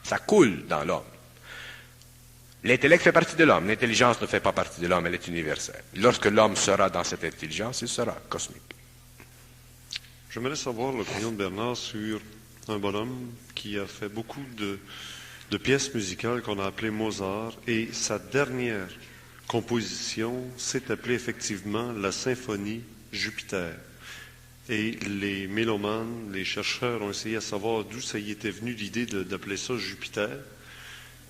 Ça coule dans l'homme. L'intellect fait partie de l'homme. L'intelligence ne fait pas partie de l'homme. Elle est universelle. Lorsque l'homme sera dans cette intelligence, il sera cosmique. J'aimerais savoir l'opinion de Bernard sur un bonhomme qui a fait beaucoup de pièces musicales qu'on a appelées Mozart, et sa dernière composition s'est appelée effectivement la symphonie Jupiter. Et les mélomanes, les chercheurs ont essayé à savoir d'où ça y était venu l'idée d'appeler ça Jupiter.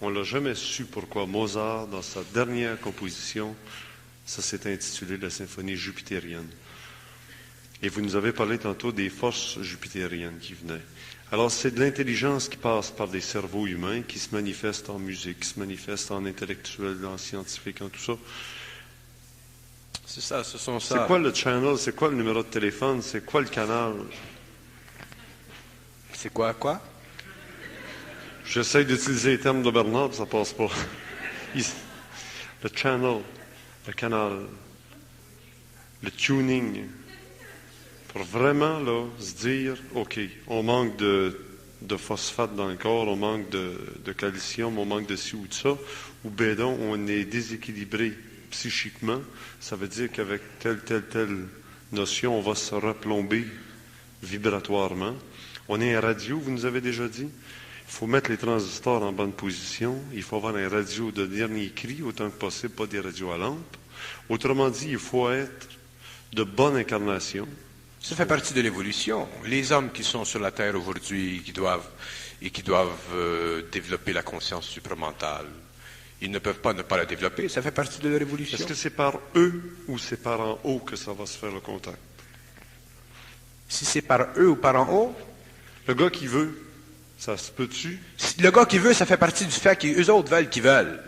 On ne l'a jamais su pourquoi Mozart, dans sa dernière composition, ça s'est intitulé la symphonie jupitérienne. Et vous nous avez parlé tantôt des forces jupitériennes qui venaient. Alors, c'est de l'intelligence qui passe par des cerveaux humains, qui se manifeste en musique, qui se manifeste en intellectuel, en scientifique, en tout ça. C'est ça, ce sont ça. C'est quoi le channel? C'est quoi le numéro de téléphone? C'est quoi le canal? C'est quoi? J'essaie d'utiliser les termes de Bernard, ça passe pas. Le channel, le canal, le tuning. Pour vraiment là, se dire, OK, on manque de phosphate dans le corps, on manque de calcium, on manque de ci ou de ça, ou ben donc, on est déséquilibré psychiquement, ça veut dire qu'avec telle notion, on va se replomber vibratoirement. On est en radio, vous nous avez déjà dit. Il faut mettre les transistors en bonne position, il faut avoir un radio de dernier cri, autant que possible, pas des radios à lampe. Autrement dit, il faut être de bonne incarnation. Ça fait partie de l'évolution. Les hommes qui sont sur la Terre aujourd'hui, qui doivent développer la conscience supramentale, ils ne peuvent pas ne pas la développer. Ça fait partie de leur évolution. Est-ce que c'est par eux ou c'est par en haut que ça va se faire le contact? Si c'est par eux ou par en haut? Le gars qui veut, ça se peut-tu? Le gars qui veut, ça fait partie du fait qu'eux autres veulent qu'ils veulent.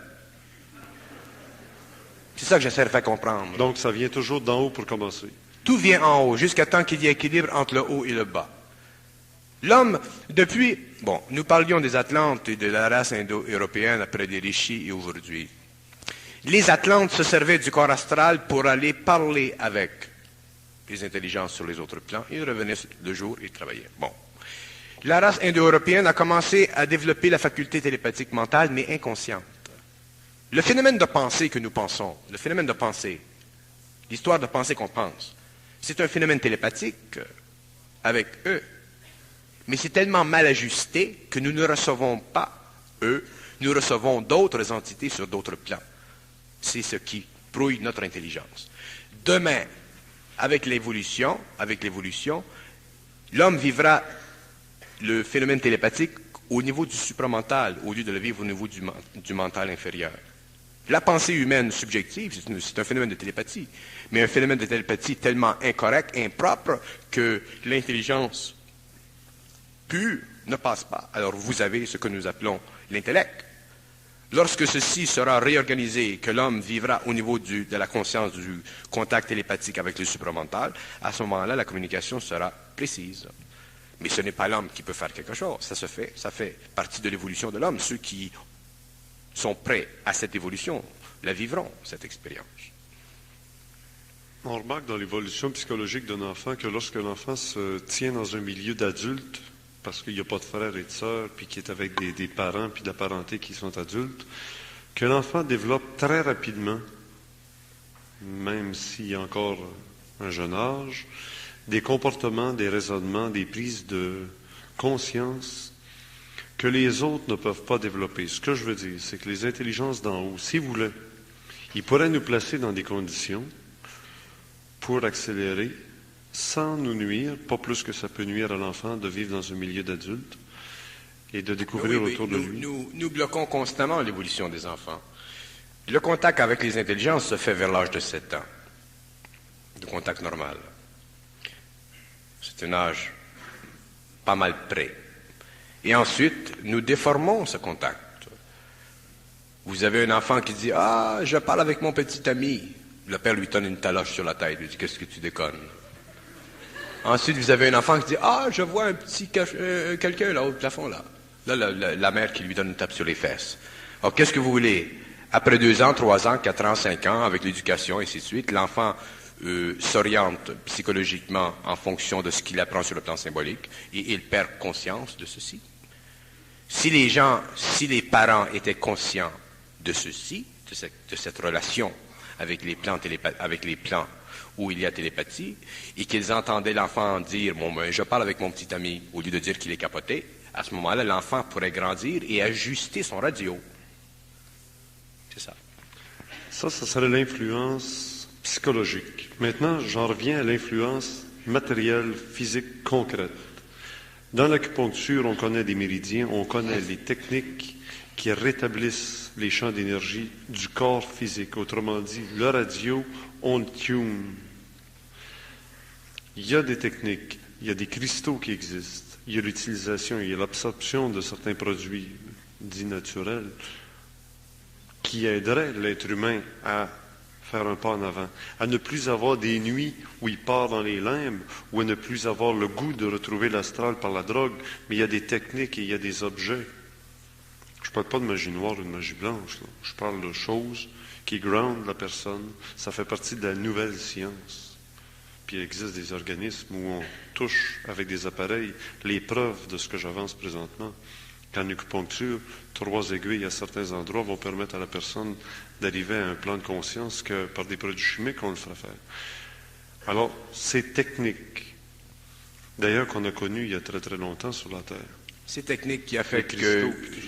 C'est ça que j'essaie de faire comprendre. Donc ça vient toujours d'en haut pour commencer. Tout vient en haut, jusqu'à temps qu'il y ait équilibre entre le haut et le bas. L'homme, nous parlions des Atlantes et de la race indo-européenne après les rishis et aujourd'hui. Les Atlantes se servaient du corps astral pour aller parler avec les intelligences sur les autres plans. Ils revenaient le jour et travaillaient. La race indo-européenne a commencé à développer la faculté télépathique mentale, mais inconsciente. Le phénomène de pensée que nous pensons, le phénomène de pensée, l'histoire de pensée qu'on pense, C'est un phénomène télépathique avec eux. Mais c'est tellement mal ajusté que nous ne recevons pas eux, nous recevons d'autres entités sur d'autres plans. C'est ce qui brouille notre intelligence. Demain, avec l'évolution, l'homme vivra le phénomène télépathique au niveau du supramental, au lieu de le vivre au niveau du mental inférieur. La pensée humaine subjective, c'est un phénomène de télépathie, mais un phénomène de télépathie tellement incorrect, impropre, que l'intelligence pure ne passe pas. Alors vous avez ce que nous appelons l'intellect. Lorsque ceci sera réorganisé, que l'homme vivra au niveau de la conscience du contact télépathique avec le supramental, à ce moment-là, la communication sera précise. Mais ce n'est pas l'homme qui peut faire quelque chose. Ça fait partie de l'évolution de l'homme. Ceux qui sont prêts à cette évolution la vivront, cette expérience. On remarque dans l'évolution psychologique d'un enfant que lorsque l'enfant se tient dans un milieu d'adultes, parce qu'il n'y a pas de frères et de sœurs, puis qui est avec des parents, puis de la parenté qui sont adultes, que l'enfant développe très rapidement, même s'il y a encore un jeune âge, des comportements, des raisonnements, des prises de conscience que les autres ne peuvent pas développer. Ce que je veux dire, c'est que les intelligences d'en haut, s'ils voulaient, ils pourraient nous placer dans des conditions pour accélérer, sans nous nuire, pas plus que ça peut nuire à l'enfant de vivre dans un milieu d'adultes et de découvrir autour de lui. Nous bloquons constamment l'évolution des enfants. Le contact avec les intelligences se fait vers l'âge de 7 ans. Le contact normal. C'est un âge pas mal près. Et ensuite, nous déformons ce contact. Vous avez un enfant qui dit « Ah, je parle avec mon petit ami ». Le père lui donne une taloche sur la tête, lui dit « Qu'est-ce que tu déconnes ?» Ensuite, vous avez un enfant qui dit « Ah, je vois un petit quelqu'un là au plafond là. » Là, la mère qui lui donne une tape sur les fesses. Alors, qu'est-ce que vous voulez? Après 2 ans, 3 ans, 4 ans, 5 ans, avec l'éducation, et ainsi de suite, l'enfant s'oriente psychologiquement en fonction de ce qu'il apprend sur le plan symbolique, et il perd conscience de ceci. Si les parents étaient conscients de ceci, de cette relation avec les plans où il y a télépathie, et qu'ils entendaient l'enfant dire « Bon, ben, je parle avec mon petit ami », au lieu de dire qu'il est capoté, à ce moment-là, l'enfant pourrait grandir et ajuster son radio. C'est ça. Ça serait l'influence psychologique. Maintenant, j'en reviens à l'influence matérielle, physique, concrète. Dans l'acupuncture, on connaît des méridiens, on connaît les techniques qui rétablissent les champs d'énergie du corps physique. Autrement dit, le radio, on le tune. Il y a des techniques, il y a des cristaux qui existent, il y a l'utilisation, il y a l'absorption de certains produits dits naturels qui aideraient l'être humain à faire un pas en avant, à ne plus avoir des nuits où il part dans les limbes, ou à ne plus avoir le goût de retrouver l'astral par la drogue, mais il y a des techniques et il y a des objets. Je ne parle pas de magie noire ou de magie blanche, là. Je parle de choses qui ground la personne. Ça fait partie de la nouvelle science. Puis il existe des organismes où on touche avec des appareils les preuves de ce que j'avance présentement. Qu'en acupuncture, 3 aiguilles à certains endroits vont permettre à la personne d'arriver à un plan de conscience que par des produits chimiques, on le ferait faire. Alors, ces techniques, d'ailleurs qu'on a connues il y a très très longtemps sur la Terre. Ces techniques qui affectent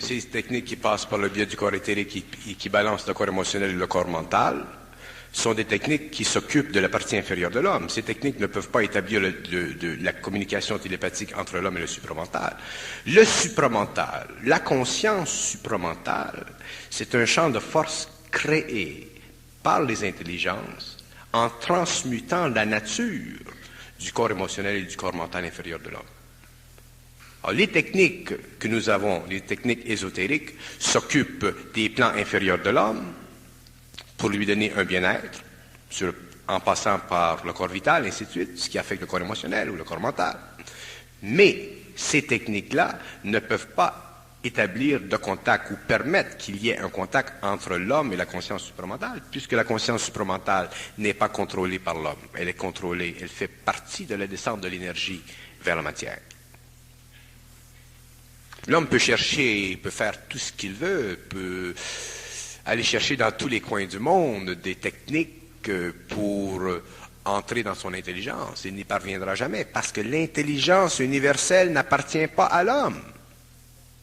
ces techniques qui passent par le biais du corps éthérique qui balancent le corps émotionnel et le corps mental, sont des techniques qui s'occupent de la partie inférieure de l'homme. Ces techniques ne peuvent pas établir la communication télépathique entre l'homme et le supramental. Le supramental, la conscience supramentale, c'est un champ de force créé par les intelligences en transmutant la nature du corps émotionnel et du corps mental inférieur de l'homme. Alors, les techniques que nous avons, les techniques ésotériques, s'occupent des plans inférieurs de l'homme pour lui donner un bien-être, en passant par le corps vital, et ainsi de suite, ce qui affecte le corps émotionnel ou le corps mental. Mais ces techniques-là ne peuvent pas établir de contact ou permettre qu'il y ait un contact entre l'homme et la conscience supramentale, puisque la conscience supramentale n'est pas contrôlée par l'homme. Elle est contrôlée, elle fait partie de la descente de l'énergie vers la matière. L'homme peut chercher, peut faire tout ce qu'il veut, peut aller chercher dans tous les coins du monde des techniques pour entrer dans son intelligence. Il n'y parviendra jamais parce que l'intelligence universelle n'appartient pas à l'homme.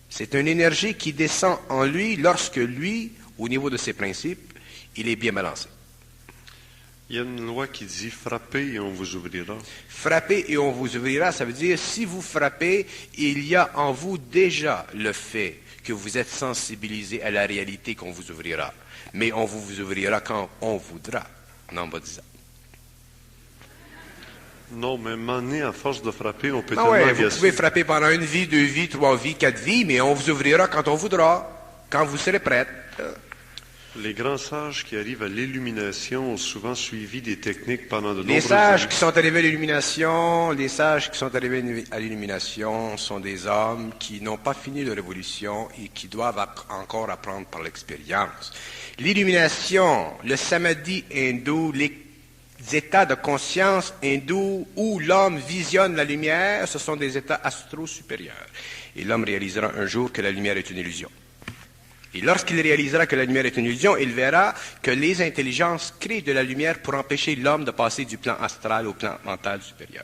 C'est une énergie qui descend en lui lorsque lui, au niveau de ses principes, il est bien balancé. Il y a une loi qui dit frappez et on vous ouvrira. Frapper et on vous ouvrira, ça veut dire si vous frappez, il y a en vous déjà le fait que vous êtes sensibilisé à la réalité qu'on vous ouvrira. Mais on vous ouvrira quand on voudra, en baptisant. Non, mais à un moment donné, à force de frapper, on peut Ah tellement ouais, vous agacer. pouvez frapper pendant 1 vie, 2 vies, 3 vies, 4 vies, mais on vous ouvrira quand on voudra, quand vous serez prête. Les grands sages qui arrivent à l'illumination ont souvent suivi des techniques pendant de Les nombreuses sages années. qui sont arrivés à l'illumination, les sages qui sont arrivés à l'illumination sont des hommes qui n'ont pas fini leur évolution et qui doivent encore apprendre par l'expérience. L'illumination, le samadhi hindou, les états de conscience hindous où l'homme visionne la lumière, ce sont des états astro supérieurs. Et l'homme réalisera un jour que la lumière est une illusion. Et lorsqu'il réalisera que la lumière est une illusion, il verra que les intelligences créent de la lumière pour empêcher l'homme de passer du plan astral au plan mental supérieur.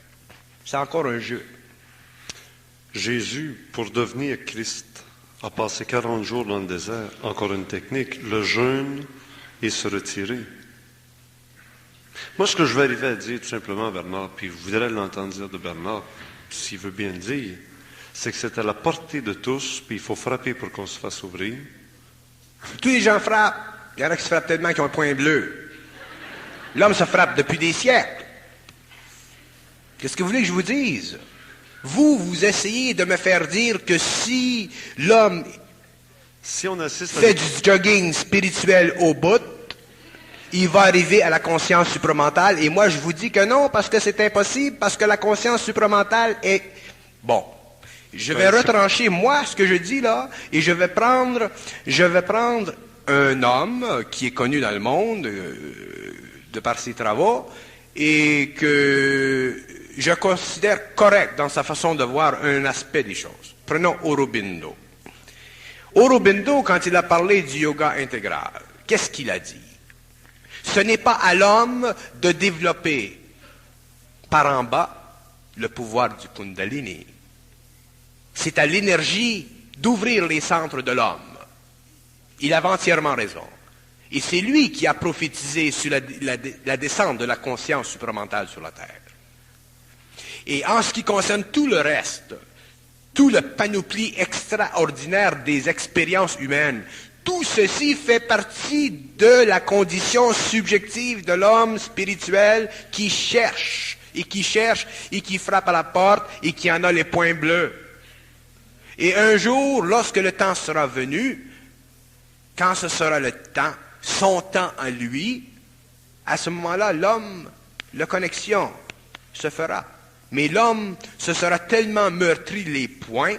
C'est encore un jeu. Jésus, pour devenir Christ, a passé 40 jours dans le désert. Encore une technique, le jeûne et se retirer. Moi, ce que je vais arriver à dire tout simplement à Bernard, puis vous voudrez l'entendre dire de Bernard, s'il veut bien le dire, c'est que c'est à la portée de tous, puis il faut frapper pour qu'on se fasse ouvrir. Tous les gens frappent. Il y en a qui se frappent tellement qu'ils ont un point bleu. L'homme se frappe depuis des siècles. Qu'est-ce que vous voulez que je vous dise? Vous essayez de me faire dire que si l'homme Si on assiste à fait du jogging spirituel au bout, il va arriver à la conscience supramentale. Et moi, je vous dis que non, parce que c'est impossible, parce que la conscience supramentale est... Bon, je vais retrancher, moi, ce que je dis là, et je vais prendre un homme qui est connu dans le monde, de par ses travaux, et que je considère correct dans sa façon de voir un aspect des choses. Prenons Aurobindo. Aurobindo, quand il a parlé du yoga intégral, qu'est-ce qu'il a dit? Ce n'est pas à l'homme de développer par en bas le pouvoir du Kundalini. C'est à l'énergie d'ouvrir les centres de l'homme. Il avait entièrement raison. Et c'est lui qui a prophétisé sur la descente de la conscience supramentale sur la Terre. Et en ce qui concerne tout le reste, tout le panoplie extraordinaire des expériences humaines, tout ceci fait partie de la condition subjective de l'homme spirituel qui cherche et qui frappe à la porte et qui en a les points bleus. Et un jour, lorsque le temps sera venu, quand ce sera le temps, son temps à lui, à ce moment-là, l'homme, la connexion se fera. Mais l'homme se sera tellement meurtri les points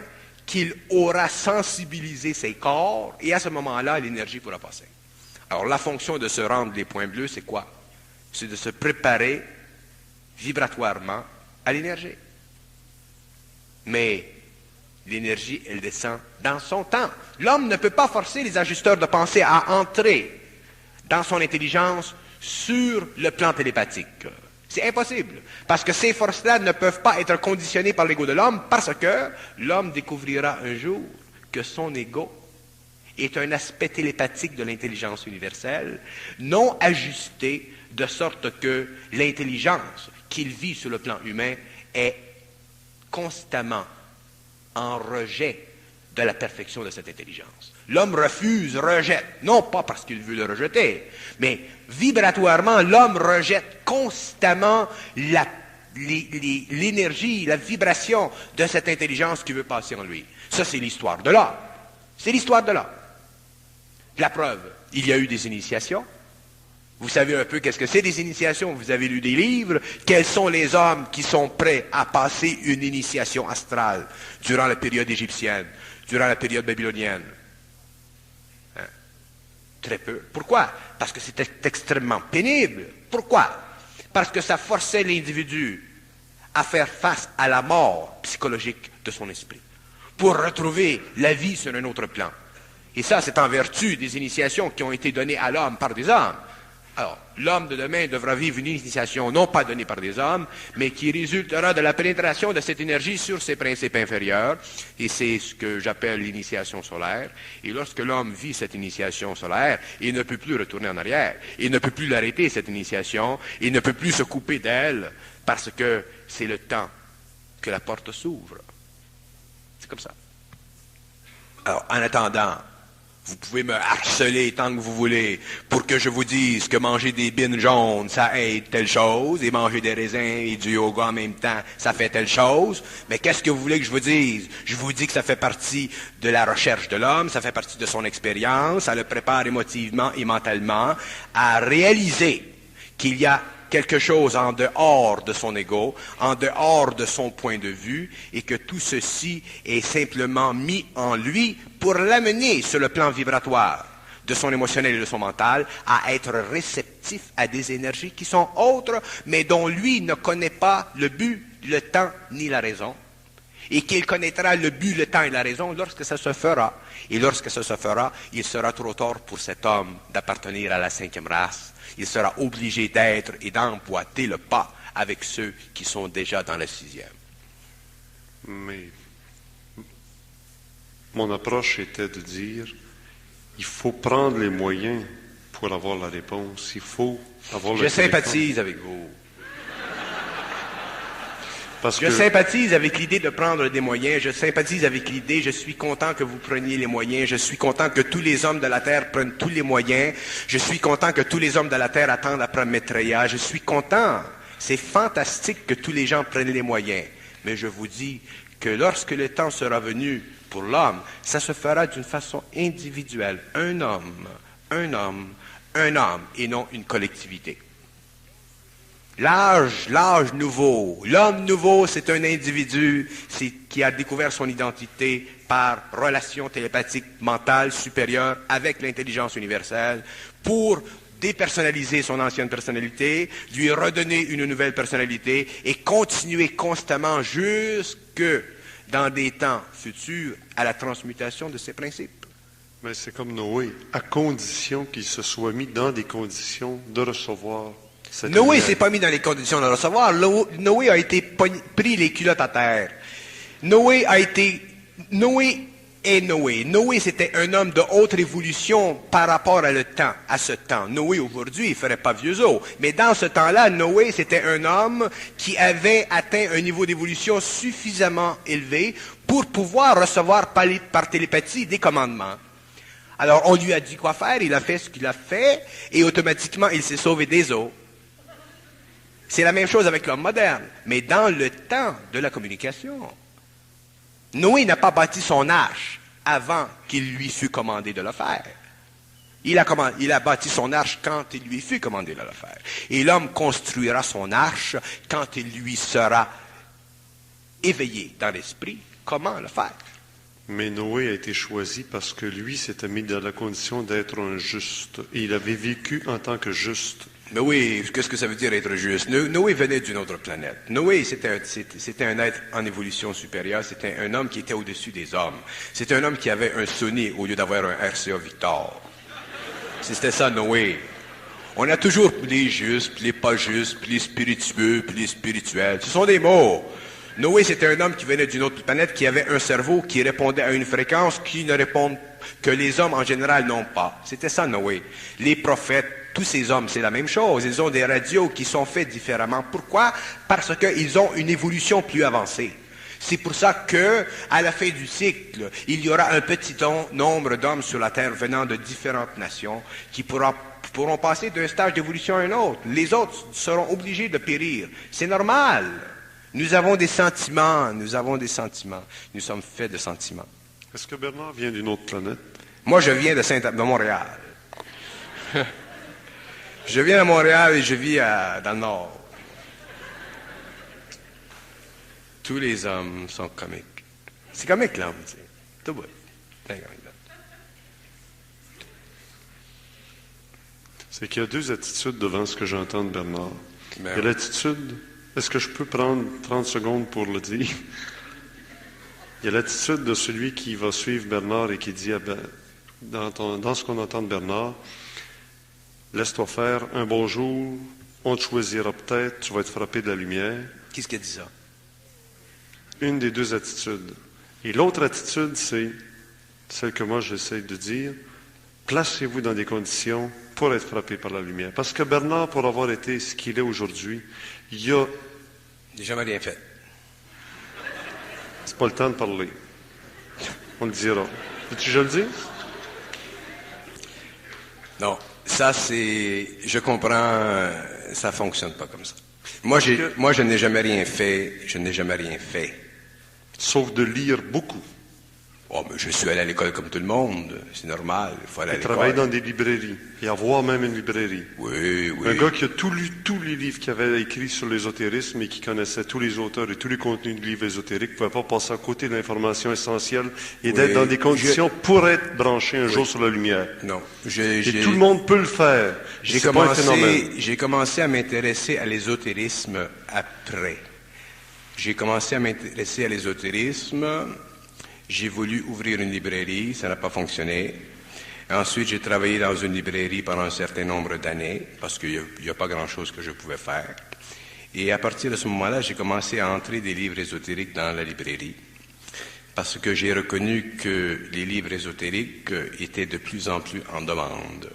qu'il aura sensibilisé ses corps, et à ce moment-là, l'énergie pourra passer. Alors, la fonction de se rendre les points bleus, c'est quoi? C'est de se préparer vibratoirement à l'énergie. Mais l'énergie, elle descend dans son temps. L'homme ne peut pas forcer les ajusteurs de pensée à entrer dans son intelligence sur le plan télépathique. C'est impossible, parce que ces forces-là ne peuvent pas être conditionnées par l'ego de l'homme, parce que l'homme découvrira un jour que son ego est un aspect télépathique de l'intelligence universelle, non ajusté, de sorte que l'intelligence qu'il vit sur le plan humain est constamment en rejet de la perfection de cette intelligence. L'homme refuse, rejette, non pas parce qu'il veut le rejeter, mais vibratoirement, l'homme rejette constamment l'énergie, la vibration de cette intelligence qui veut passer en lui. Ça, c'est l'histoire de l'homme. C'est l'histoire de l'homme. La preuve, il y a eu des initiations. Vous savez un peu qu'est-ce que c'est des initiations. Vous avez lu des livres. Quels sont les hommes qui sont prêts à passer une initiation astrale durant la période égyptienne, durant la période babylonienne? Très peu. Pourquoi? Parce que c'était extrêmement pénible. Pourquoi? Parce que ça forçait l'individu à faire face à la mort psychologique de son esprit, pour retrouver la vie sur un autre plan. Et ça, c'est en vertu des initiations qui ont été données à l'homme par des hommes. Alors, l'homme de demain devra vivre une initiation non pas donnée par des hommes, mais qui résultera de la pénétration de cette énergie sur ses principes inférieurs, et c'est ce que j'appelle l'initiation solaire. Et lorsque l'homme vit cette initiation solaire, il ne peut plus retourner en arrière, il ne peut plus l'arrêter, cette initiation, il ne peut plus se couper d'elle, parce que c'est le temps que la porte s'ouvre. C'est comme ça. Alors, en attendant, vous pouvez me harceler tant que vous voulez pour que je vous dise que manger des bines jaunes, ça aide telle chose, et manger des raisins et du yoga en même temps, ça fait telle chose. Mais qu'est-ce que vous voulez que je vous dise? Je vous dis que ça fait partie de la recherche de l'homme, ça fait partie de son expérience, ça le prépare émotivement et mentalement à réaliser qu'il y a quelque chose en dehors de son ego, en dehors de son point de vue, et que tout ceci est simplement mis en lui pour l'amener sur le plan vibratoire de son émotionnel et de son mental à être réceptif à des énergies qui sont autres, mais dont lui ne connaît pas le but, le temps ni la raison, et qu'il connaîtra le but, le temps et la raison lorsque ça se fera. Et lorsque ça se fera, il sera trop tard pour cet homme d'appartenir à la 5e race. Il sera obligé d'être et d'emboîter le pas avec ceux qui sont déjà dans la 6e. Mais mon approche était de dire, il faut prendre les moyens pour avoir la réponse. Il faut avoir le Je sympathise avec vous. Parce Je que sympathise avec l'idée de prendre des moyens, je sympathise avec l'idée, je suis content que vous preniez les moyens, je suis content que tous les hommes de la Terre prennent tous les moyens, je suis content que tous les hommes de la Terre attendent après Maitreya, je suis content. C'est fantastique que tous les gens prennent les moyens. Mais je vous dis que lorsque le temps sera venu pour l'homme, ça se fera d'une façon individuelle. Un homme, et non une collectivité. L'âge nouveau. L'homme nouveau, c'est un individu qui a découvert son identité par relation télépathique mentale supérieure avec l'intelligence universelle pour dépersonnaliser son ancienne personnalité, lui redonner une nouvelle personnalité et continuer constamment jusque dans des temps futurs à la transmutation de ses principes. mais c'est comme Noé, à condition qu'il se soit mis dans des conditions de recevoir cette Noé lumière. s'est pas mis dans les conditions de recevoir. Noé a été pris les culottes à terre. Noé est Noé. Noé, c'était un homme de haute évolution par rapport à ce temps. Noé, aujourd'hui, il ferait pas vieux os. Mais dans ce temps-là, Noé, c'était un homme qui avait atteint un niveau d'évolution suffisamment élevé pour pouvoir recevoir par télépathie des commandements. Alors, on lui a dit quoi faire, il a fait ce qu'il a fait, et automatiquement, il s'est sauvé des eaux. C'est la même chose avec l'homme moderne, mais dans le temps de la communication. Noé n'a pas bâti son arche avant qu'il lui fût commandé de le faire. Il a bâti son arche quand il lui fut commandé de le faire. Et l'homme construira son arche quand il lui sera éveillé dans l'esprit comment le faire. Mais Noé a été choisi parce que lui s'était mis dans la condition d'être un juste. Et il avait vécu en tant que juste. Mais oui, qu'est-ce que ça veut dire être juste? Noé venait d'une autre planète. Noé, c'était un être en évolution supérieure. C'était un homme qui était au-dessus des hommes. C'était un homme qui avait un Sony au lieu d'avoir un RCA Victor. C'était ça, Noé. On a toujours les justes, puis les pas justes, puis les spiritueux, puis les spirituels. Ce sont des mots. Noé, c'était un homme qui venait d'une autre planète, qui avait un cerveau qui répondait à une fréquence que les hommes en général n'ont pas. C'était ça, Noé. Les prophètes, tous ces hommes, c'est la même chose. Ils ont des radios qui sont faits différemment. Pourquoi? Parce qu'ils ont une évolution plus avancée. C'est pour ça que, à la fin du cycle, il y aura un petit nombre d'hommes sur la Terre venant de différentes nations qui pourront passer d'un stage d'évolution à un autre. Les autres seront obligés de périr. C'est normal. Nous avons des sentiments. Nous sommes faits de sentiments. Est-ce que Bernard vient d'une autre planète? Moi, je viens de Montréal. Je viens de Montréal et je vis dans le Nord. Tous les hommes sont comiques. C'est comique, l'homme, tu sais. Tout beau. C'est comique, là. C'est qu'il y a deux attitudes devant ce que j'entends de Bernard. Ben Il y a l'attitude, est-ce que je peux prendre 30 secondes pour le dire? Il y a l'attitude de celui qui va suivre Bernard et qui dit, dans ce qu'on entend de Bernard, laisse-toi faire, un bon jour, on te choisira peut-être, tu vas être frappé de la lumière. Qui est-ce qui a dit ça? Une des deux attitudes. Et l'autre attitude, c'est celle que moi j'essaie de dire, placez-vous dans des conditions pour être frappé par la lumière. Parce que Bernard, pour avoir été ce qu'il est aujourd'hui, il y a... J'ai jamais rien fait. C'est pas le temps de parler. On le dira. Veux-tu que je le dise? Non, ça c'est... Je comprends, ça fonctionne pas comme ça. Moi, je n'ai jamais rien fait, Sauf de lire beaucoup. Oh, mais je suis allé à l'école comme tout le monde, c'est normal, il faut aller à Il travaille l'école. dans des librairies. Et avoir même une librairie. Oui, oui. Un gars qui a tout lu tous les livres qu'il avait écrits sur l'ésotérisme et qui connaissait tous les auteurs et tous les contenus de livres ésotériques ne pouvait pas passer à côté de l'information essentielle et d'être dans des conditions pour être branché un jour sur la lumière. Non, Et tout le monde peut le faire. J'ai C'est pas un phénomène. commencé à m'intéresser à l'ésotérisme après. J'ai commencé à m'intéresser à l'ésotérisme. J'ai voulu ouvrir une librairie, ça n'a pas fonctionné. Ensuite, j'ai travaillé dans une librairie pendant un certain nombre d'années, parce qu'il n'y a pas grand-chose que je pouvais faire. Et à partir de ce moment-là, j'ai commencé à entrer des livres ésotériques dans la librairie, parce que j'ai reconnu que les livres ésotériques étaient de plus en plus en demande.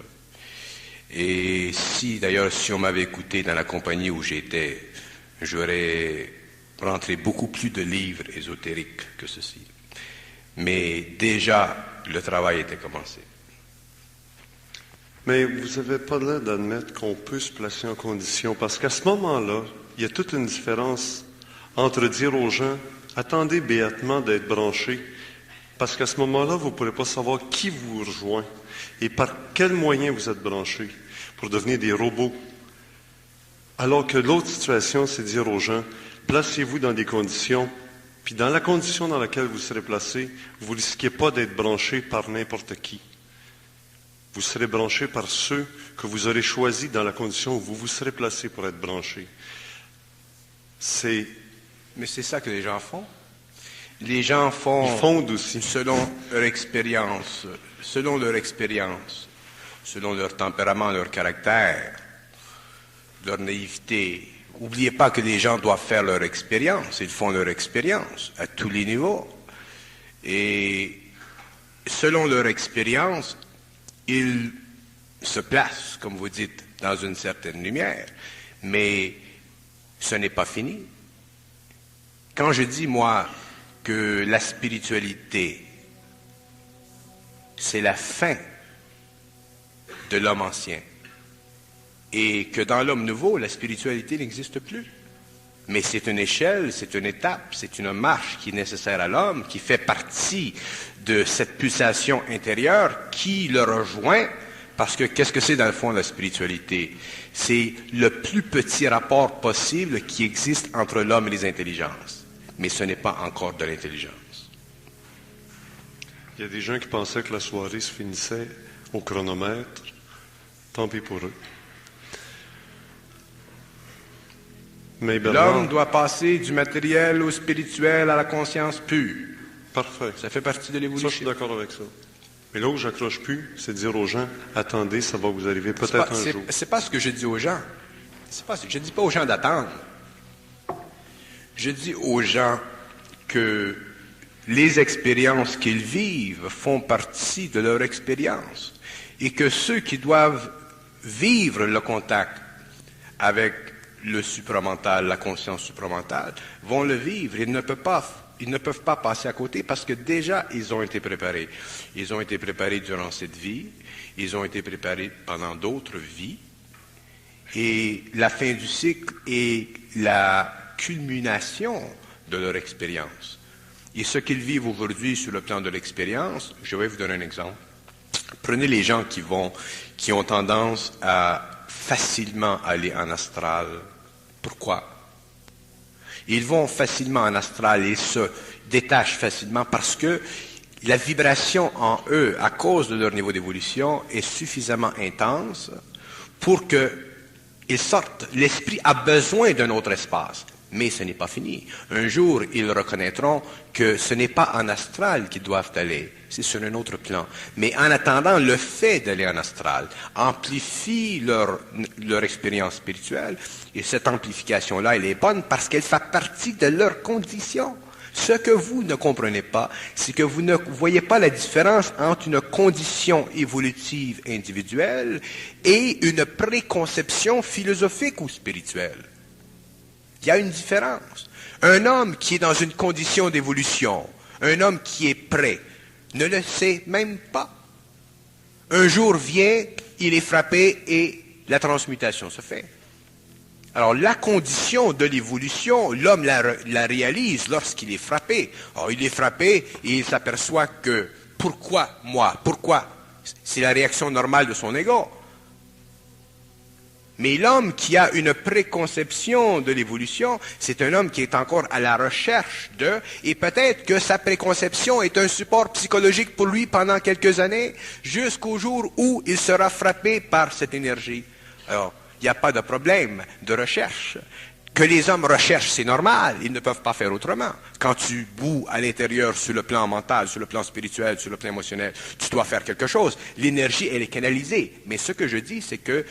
Et si on m'avait écouté dans la compagnie où j'étais, j'aurais rentré beaucoup plus de livres ésotériques que ceci. Mais déjà, le travail était commencé. Mais vous n'avez pas l'air d'admettre qu'on peut se placer en condition, parce qu'à ce moment-là, il y a toute une différence entre dire aux gens, attendez béatement d'être branchés, parce qu'à ce moment-là, vous ne pourrez pas savoir qui vous rejoint et par quels moyens vous êtes branchés pour devenir des robots. Alors que l'autre situation, c'est dire aux gens, placez-vous dans des conditions. Puis dans la condition dans laquelle vous serez placé, vous ne risquez pas d'être branché par n'importe qui. Vous serez branché par ceux que vous aurez choisis dans la condition où vous vous serez placé pour être branché. Mais c'est ça que les gens font. Les gens font... Ils fondent aussi. Selon leur expérience, selon leur tempérament, leur caractère, leur naïveté. N'oubliez pas que les gens doivent faire leur expérience. Ils font leur expérience à tous les niveaux. Et selon leur expérience, ils se placent, comme vous dites, dans une certaine lumière. Mais ce n'est pas fini. Quand je dis, moi, que la spiritualité, c'est la fin de l'homme ancien, et que dans l'homme nouveau, la spiritualité n'existe plus. Mais c'est une échelle, c'est une étape, c'est une marche qui est nécessaire à l'homme, qui fait partie de cette pulsation intérieure qui le rejoint, parce que qu'est-ce que c'est dans le fond la spiritualité? C'est le plus petit rapport possible qui existe entre l'homme et les intelligences. Mais ce n'est pas encore de l'intelligence. Il y a des gens qui pensaient que la soirée se finissait au chronomètre. Tant pis pour eux. Mais L'homme doit passer du matériel au spirituel à la conscience pure. Parfait. Ça fait partie de Ça, l'évolution. je suis d'accord avec ça. Mais là où j'accroche plus, c'est de dire aux gens, attendez, ça va vous arriver peut-être un jour. C'est pas ce que je dis aux gens. Je dis pas aux gens d'attendre. Je dis aux gens que les expériences qu'ils vivent font partie de leur expérience. Et que ceux qui doivent vivre le contact avec le supramental, la conscience supramentale, vont le vivre. Ils ne peuvent pas passer à côté parce que déjà, ils ont été préparés. Ils ont été préparés durant cette vie, ils ont été préparés pendant d'autres vies, et la fin du cycle est la culmination de leur expérience. Et ce qu'ils vivent aujourd'hui sur le plan de l'expérience, je vais vous donner un exemple. Prenez les gens qui ont tendance à facilement aller en astral. Pourquoi? Ils vont facilement en astral et se détachent facilement parce que la vibration en eux, à cause de leur niveau d'évolution, est suffisamment intense pour qu'ils sortent. L'esprit a besoin d'un autre espace, Mais ce n'est pas fini. Un jour, ils reconnaîtront que ce n'est pas en astral qu'ils doivent aller, c'est sur un autre plan. Mais en attendant, le fait d'aller en astral amplifie leur expérience spirituelle, et cette amplification-là, elle est bonne parce qu'elle fait partie de leur condition. Ce que vous ne comprenez pas, c'est que vous ne voyez pas la différence entre une condition évolutive individuelle et une préconception philosophique ou spirituelle. Il y a une différence. Un homme qui est dans une condition d'évolution, un homme qui est prêt, ne le sait même pas. Un jour vient, il est frappé et la transmutation se fait. Alors, la condition de l'évolution, l'homme la réalise lorsqu'il est frappé. Alors, il est frappé et il s'aperçoit que, pourquoi moi? Pourquoi? C'est la réaction normale de son ego. Mais l'homme qui a une préconception de l'évolution, c'est un homme qui est encore à la recherche de, et peut-être que sa préconception est un support psychologique pour lui pendant quelques années, jusqu'au jour où il sera frappé par cette énergie. Alors, il n'y a pas de problème de recherche. Que les hommes recherchent, c'est normal, ils ne peuvent pas faire autrement. Quand tu boues à l'intérieur sur le plan mental, sur le plan spirituel, sur le plan émotionnel, tu dois faire quelque chose. L'énergie, elle est canalisée. Mais ce que je dis, c'est que